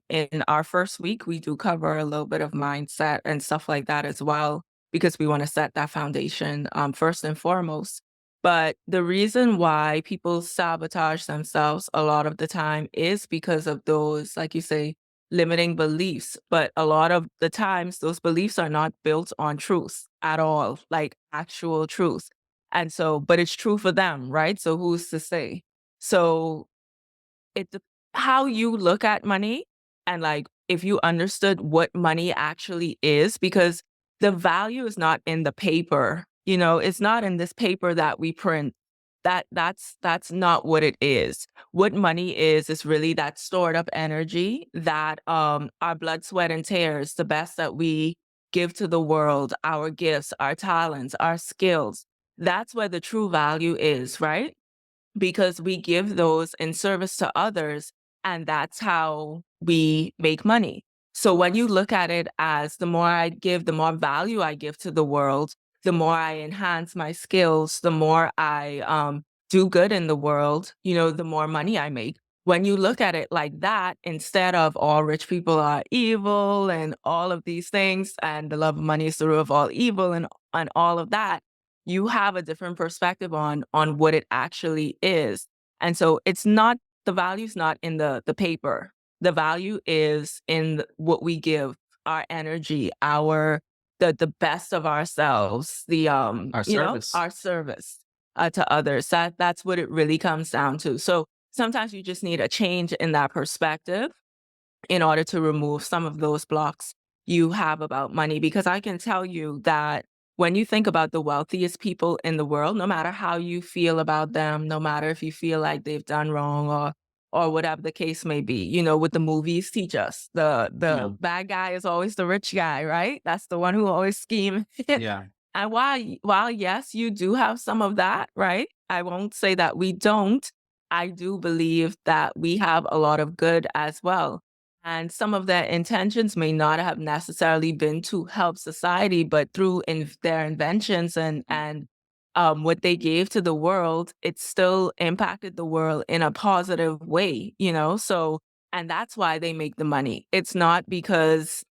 in our first week, we do cover a little bit of mindset and stuff like that as well, because we want to set that foundation first and foremost. But the reason why people sabotage themselves a lot of the time is because of those, like you say, limiting beliefs. But a lot of the times, those beliefs are not built on truth at all, like actual truth. And so, but it's true for them, right? So who's to say? So it dep how you look at money, and, like, if you understood what money actually is, because the value is not in the paper, it's not in this paper that we print. That's not what it is. What money is really that stored up energy that, our blood, sweat, and tears, the best that we give to the world, our gifts, our talents, our skills. That's where the true value is, right? Because we give those in service to others, and that's how we make money. So when you look at it as the more I give, the more value I give to the world, the more I enhance my skills, the more I do good in the world, the more money I make. When you look at it like that, instead of all rich people are evil and all of these things, and the love of money is the root of all evil, and all of that, you have a different perspective on what it actually is. And so it's not, the value's not in the paper. The value is in what we give, our energy, our the best of ourselves, Our service. our service to others. That's what it really comes down to. So sometimes you just need a change in that perspective in order to remove some of those blocks you have about money. Because I can tell you that when you think about the wealthiest people in the world, no matter how you feel about them, no matter if you feel like they've done wrong or whatever the case may be, what the movies teach us, Yeah. the bad guy is always the rich guy, right? That's the one who always scheme. Yeah. And while yes, you do have some of that, right? I won't say that we don't. I do believe that we have a lot of good as well. And some of their intentions may not have necessarily been to help society, but through their inventions and what they gave to the world, it still impacted the world in a positive way. So, and that's why they make the money. It's not because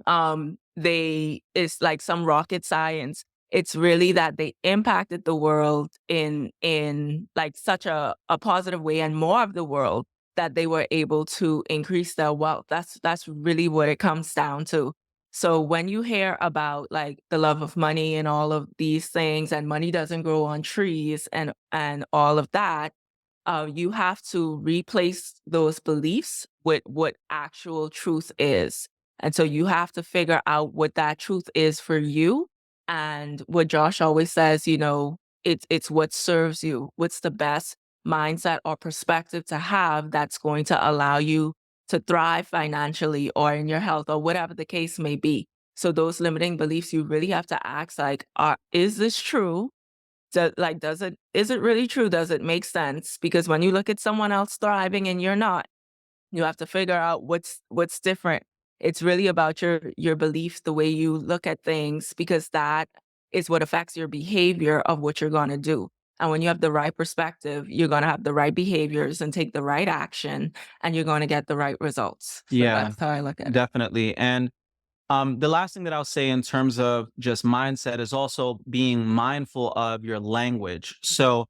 it's like some rocket science. It's really that they impacted the world in like such a positive way, and more of the world, that they were able to increase their wealth. That's really what it comes down to. So when you hear about like the love of money and all of these things, and money doesn't grow on trees and all of that, you have to replace those beliefs with what actual truth is. And so you have to figure out what that truth is for you. And what Josh always says, it's what serves you. What's the best mindset or perspective to have that's going to allow you to thrive financially or in your health or whatever the case may be. So those limiting beliefs, you really have to ask, like, is this true? Is it really true? Does it make sense? Because when you look at someone else thriving and you're not, you have to figure out what's different. It's really about your beliefs, the way you look at things, because that is what affects your behavior of what you're going to do. And when you have the right perspective, you're going to have the right behaviors and take the right action, and you're going to get the right results. So Yeah, that's how I look at it. definitely. And the last thing that I'll say in terms of just mindset is also being mindful of your language. So,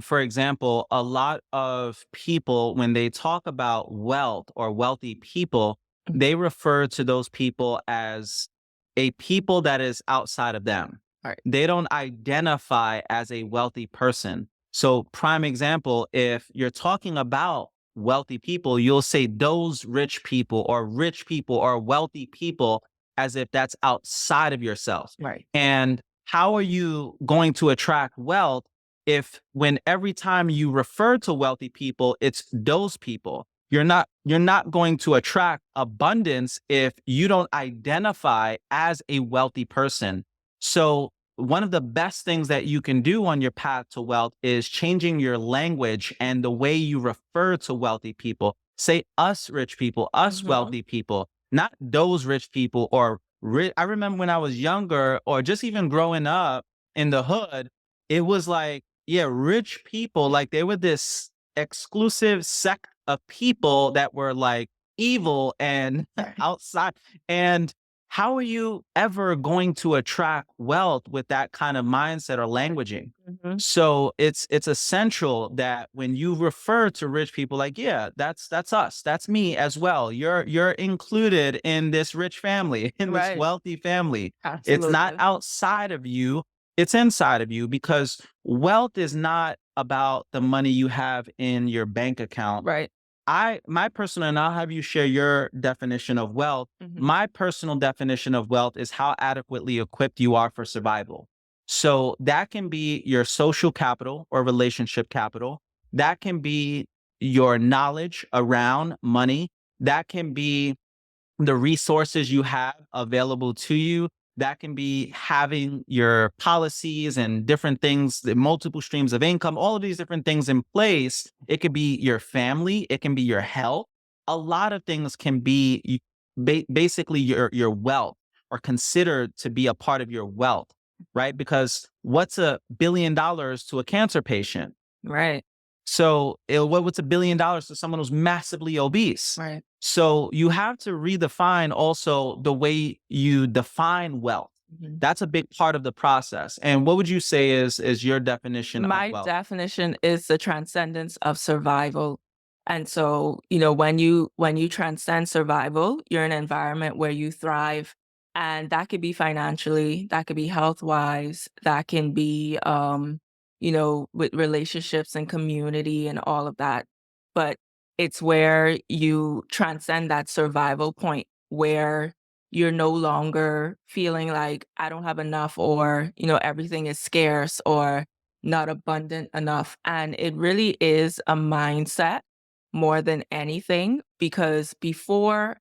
for example, a lot of people, when they talk about wealth or wealthy people, they refer to those people as a people that is outside of them. Right. They don't identify as a wealthy person. So, prime example, if you're talking about wealthy people, you'll say those rich people or wealthy people as if that's outside of yourself. Right. And how are you going to attract wealth if when every time you refer to wealthy people, it's those people? You're not going to attract abundance if you don't identify as a wealthy person. So one of the best things that you can do on your path to wealth is changing your language and the way you refer to wealthy people. Say us rich people, us wealthy people, not those rich people or I remember when I was younger or just even growing up in the hood, it was like, yeah, rich people, like they were this exclusive sect of people that were like evil and outside. And how are you ever going to attract wealth with that kind of mindset or languaging? Mhm. So it's essential that when you refer to rich people, like, yeah, that's us, that's me as well. You're included in this rich family, in this Right. wealthy family. It's not Absolutely. outside of you, it's inside of you, because wealth is not about the money you have in your bank account. Right. My personal, and I'll have you share your definition of wealth. Mhm. My personal definition of wealth is how adequately equipped you are for survival. So that can be your social capital or relationship capital. That can be your knowledge around money. That can be the resources you have available to you. That can be having your policies and different things, the multiple streams of income, all of these different things in place. It could be your family. It can be your health. A lot of things can be basically your wealth, or considered to be a part of your wealth, right? Because what's $1 billion to a cancer patient? Right. So what's $1 billion to someone who's massively obese? Right. So you have to redefine also the way you define wealth. Mhm. That's a big part of the process. And what would you say is your definition of My wealth? definition is the transcendence of survival. And so, when you transcend survival, you're in an environment where you thrive And that could be financially, that could be health-wise, that can be, with relationships and community and all of that. But it's where you transcend that survival point where you're no longer feeling like I don't have enough or, everything is scarce or not abundant enough. And it really is a mindset more than anything because before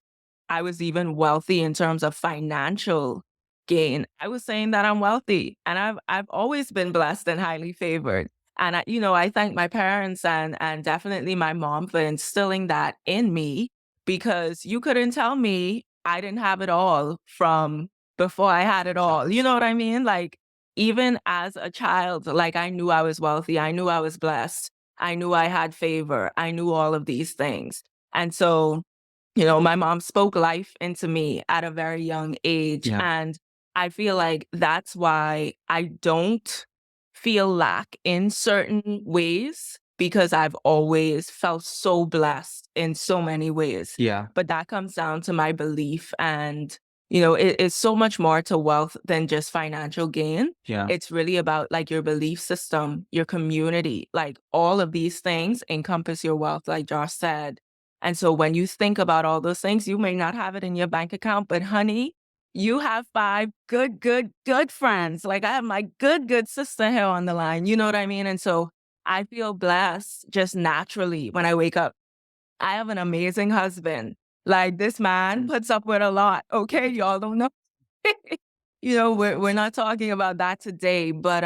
I was even wealthy in terms of financial gain, I was saying that I'm wealthy and I've always been blessed and highly favored. And I thank my parents and definitely my mom for instilling that in me because you couldn't tell me I didn't have it all from before I had it all. You know what I mean? Like even as a child, like I knew I was wealthy, I knew I was blessed, I knew I had favor, I knew all of these things. And so my mom spoke life into me at a very young age. Yeah. And I feel like that's why I don't feel lack in certain ways because I've always felt so blessed in so many ways. Yeah. But that comes down to my belief. And, it's so much more to wealth than just financial gain. Yeah. It's really about like your belief system, your community, like all of these things encompass your wealth, like Josh said. And so when you think about all those things, you may not have it in your bank account, but honey, you have 5 good, good, good friends. Like I have my good, good sister here on the line. You know what I mean? And so I feel blessed just naturally when I wake up. I have an amazing husband. Like this man puts up with a lot. Okay, y'all don't know. We're not talking about that today, but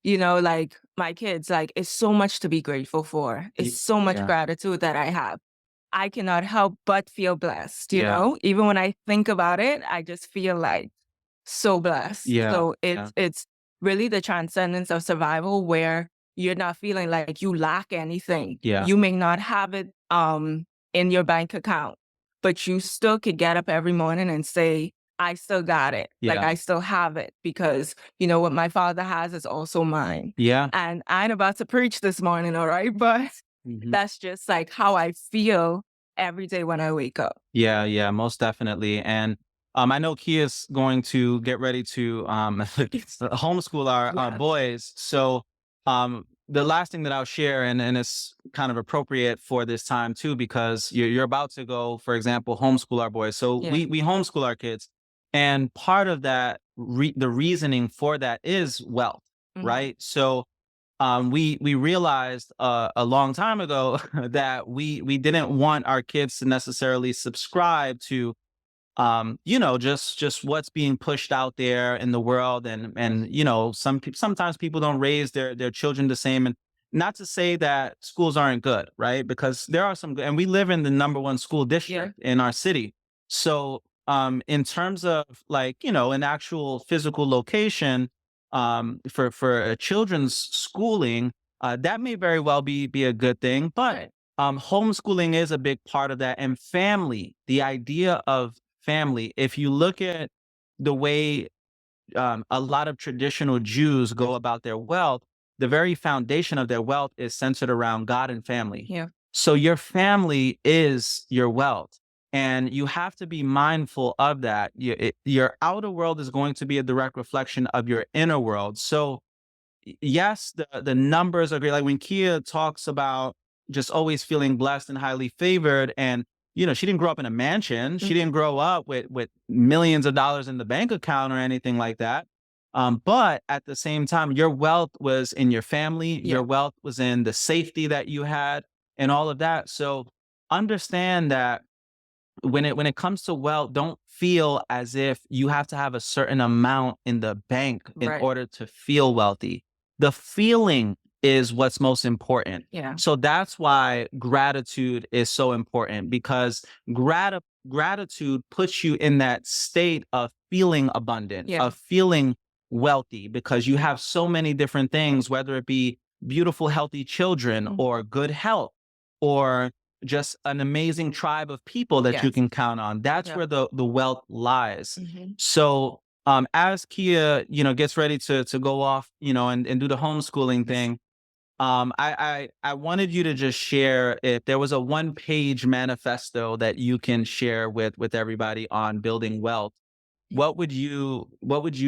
like my kids, like it's so much to be grateful for. It's so much Yeah. gratitude that I have. I cannot help but feel blessed, Yeah. Even when I think about it, I just feel like so blessed. Yeah. So Yeah. it's really the transcendence of survival where you're not feeling like you lack anything. Yeah. You may not have it in your bank account, but you still could get up every morning and say, I still got it. Like Yeah. I still have it because what my father has is also mine. Yeah. And I ain't about to preach this morning, all right? But Mhm. that's just like how I feel every day when I wake up. Yeah, yeah, most definitely. And I know Kia's going to get ready to homeschool our Yes. boys. So the last thing that I'll share, and it's kind of appropriate for this time too, because you're about to go, for example, homeschool our boys. So Yeah. we homeschool our kids, and part of that the reasoning for that is wealth, Mhm. right? So we realized a long time ago that we didn't want our kids to necessarily subscribe to just what's being pushed out there in the world, and sometimes people don't raise their children the same. And not to say that schools aren't good, right? Because there are some good, and we live in the number one school district in our city. So in terms of like an actual physical location for a children's schooling, that may very well be a good thing. But Right. homeschooling is a big part of that, and family, the idea of family. If you look at the way a lot of traditional Jews go about their wealth, the very foundation of their wealth is centered around God and family. Yeah. So your family is your wealth. And you have to be mindful of that. Your outer world is going to be a direct reflection of your inner world. So yes, the numbers are great. Like when Kia talks about just always feeling blessed and highly favored, and she didn't grow up in a mansion. She Mhm. didn't grow up with millions of dollars in the bank account or anything like that. But at the same time, your wealth was in your family. Yeah. Your wealth was in the safety that you had, and all of that. So understand that when it comes to wealth, don't feel as if you have to have a certain amount in the bank in Right. order to feel wealthy. The feeling is what's most important. Yeah. So that's why gratitude is so important, because gratitude puts you in that state of feeling abundant, Yeah. of feeling wealthy, because you have so many different things, whether it be beautiful, healthy children, Mhm. or good health, or just an amazing tribe of people that you Yes. can count on. That's Yep. where the wealth lies. Mhm. So as Kia, gets ready to go off, and do the homeschooling thing, I wanted you to just share if there was a one-page manifesto that you can share with everybody on building wealth. what would you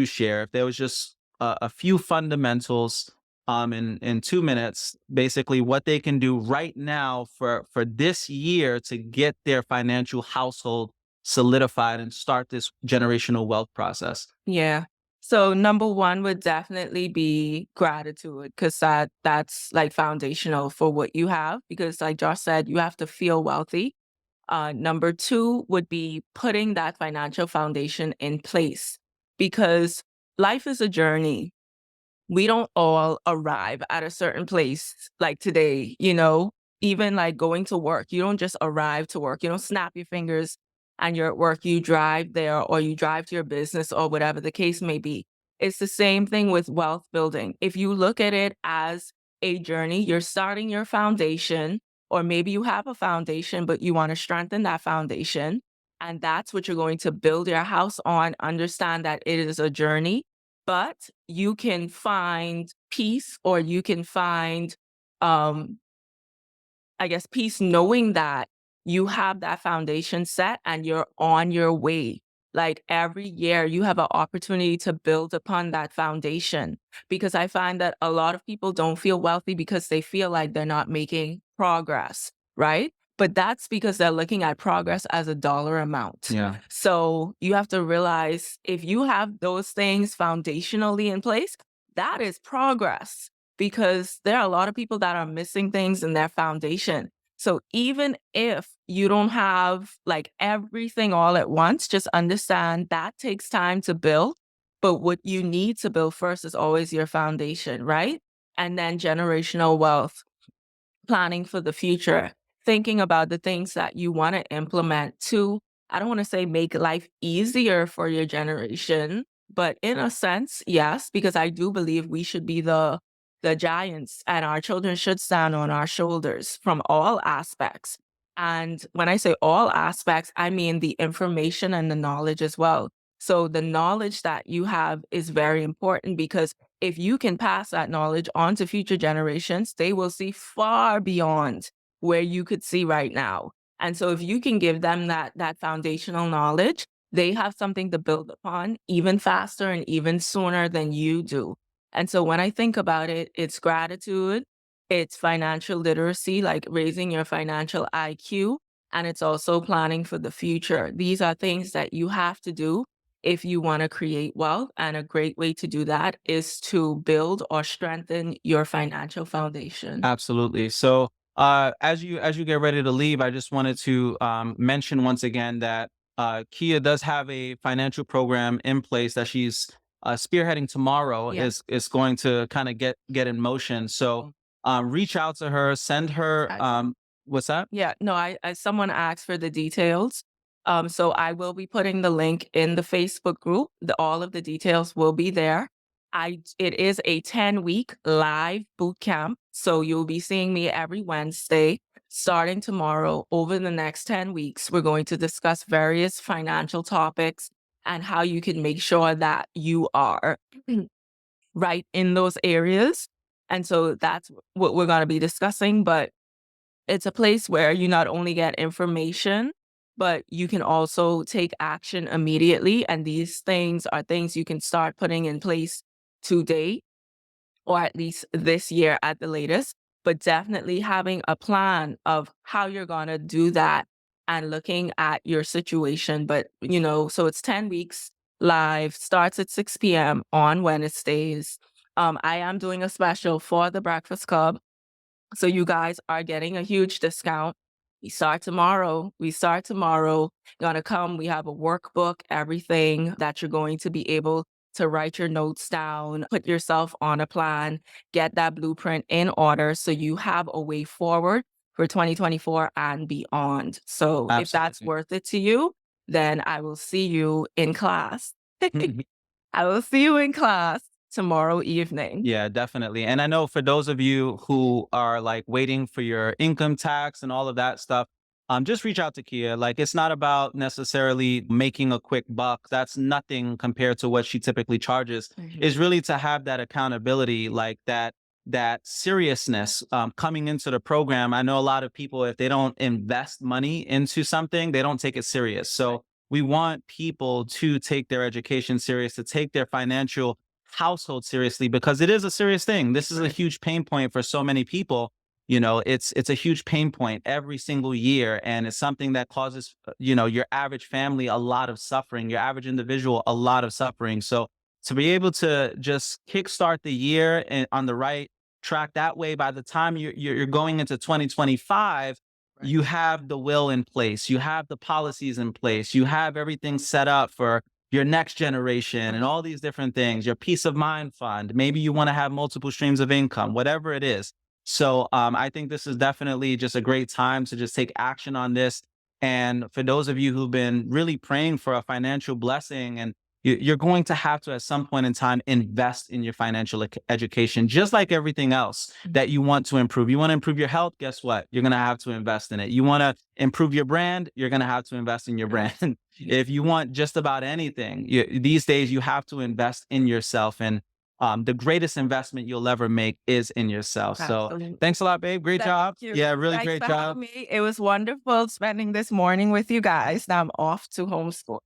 share if there was just a few fundamentals in 2 minutes, basically what they can do right now for this year to get their financial household solidified and start this generational wealth process? Yeah. So number one would definitely be gratitude, because that's like foundational for what you have. Because like Josh said, you have to feel wealthy. Number two would be putting that financial foundation in place, because life is a journey. We don't all arrive at a certain place like today, even like going to work. You don't just arrive to work. You don't snap your fingers and you're at work. You drive there or you drive to your business or whatever the case may be. It's the same thing with wealth building. If you look at it as a journey, you're starting your foundation, or maybe you have a foundation, but you want to strengthen that foundation. And that's what you're going to build your house on. Understand that it is a journey, but you can find peace, or you can find, um, I guess, peace knowing that you have that foundation set and you're on your way. Like every year, you have an opportunity to build upon that foundation. Because I find that a lot of people don't feel wealthy because they feel like they're not making progress, right? But that's because they're looking at progress as a dollar amount. Yeah. So you have to realize, if you have those things foundationally in place, that is progress, because there are a lot of people that are missing things in their foundation. So even if you don't have like everything all at once, just understand that takes time to build. But what you need to build first is always your foundation, right? And then generational wealth, planning for the future, thinking about the things that you want to implement to, I don't want to say make life easier for your generation, but in a sense, yes, because I do believe we should be the giants and our children should stand on our shoulders from all aspects. And when I say all aspects, I mean the information and the knowledge as well. So the knowledge that you have is very important, because if you can pass that knowledge on to future generations, they will see far beyond where you could see right now. And so if you can give them that foundational knowledge, they have something to build upon even faster and even sooner than you do. And so when I think about it, it's gratitude, it's financial literacy, like raising your financial IQ, and it's also planning for the future. These are things that you have to do if you want to create wealth. And a great way to do that is to build or strengthen your financial foundation. Absolutely. So, as you get ready to leave, I just wanted to mention once again that Kia does have a financial program in place that she's spearheading tomorrow. Yeah. Is going to kind of get in motion. So, reach out to her, send her. I What's that? Yeah, no, I someone asked for the details. So I will be putting the link in the Facebook group. All of the details will be there. It is a 10-week live boot camp. So you'll be seeing me every Wednesday starting tomorrow. Over the next 10 weeks, we're going to discuss various financial topics and how you can make sure that you are right in those areas. And so that's what we're going to be discussing. But it's a place where you not only get information, but you can also take action immediately. And these things are things you can start putting in place today, or at least this year at the latest. But definitely having a plan of how you're going to do that and looking at your situation. But, so it's 10 weeks live, starts at 6 p.m. on Wednesdays. I am doing a special for the Breakfast Club, so you guys are getting a huge discount. We start tomorrow. Gonna come. We have a workbook, everything that you're going to be able to write your notes down, put yourself on a plan, get that blueprint in order so you have a way forward for 2024 and beyond. So if that's Absolutely. worth it to you, then I will see you in class. I will see you in class tomorrow evening. Yeah, definitely. And I know for those of you who are like waiting for your income tax and all of that stuff, just reach out to Kia. Like, it's not about necessarily making a quick buck. That's nothing compared to what she typically charges. Mhm. Is really to have that accountability, like that seriousness coming into the program. I know a lot of people, if they don't invest money into something, they don't take it serious. So We want people to take their education serious, to take their financial household seriously, because it is a serious thing. This is a Right. huge pain point for so many people. It's a huge pain point every single year, and it's something that causes your average family a lot of suffering, your average individual a lot of suffering. So to be able to just kickstart the year and on the right track that way, by the time you're going into 2025, Right. you have the will in place, you have the policies in place, you have everything set up for your next generation and all these different things, your peace of mind fund. Maybe you want to have multiple streams of income, whatever it is. So I think this is definitely just a great time to just take action on this. And for those of you who've been really praying for a financial blessing, and you're going to have to at some point in time invest in your financial education, just like everything else that you want to improve. You want to improve your health, guess what? You're going to have to invest in it. You want to improve your brand, you're going to have to invest in your brand. If you want just about anything, these days you have to invest in yourself. And the greatest investment you'll ever make is in yourself. So Absolutely. thanks a lot, babe. Great Thank job. you. Yeah, really Thanks great for job. having me. It was wonderful spending this morning with you guys. Now I'm off to homeschool.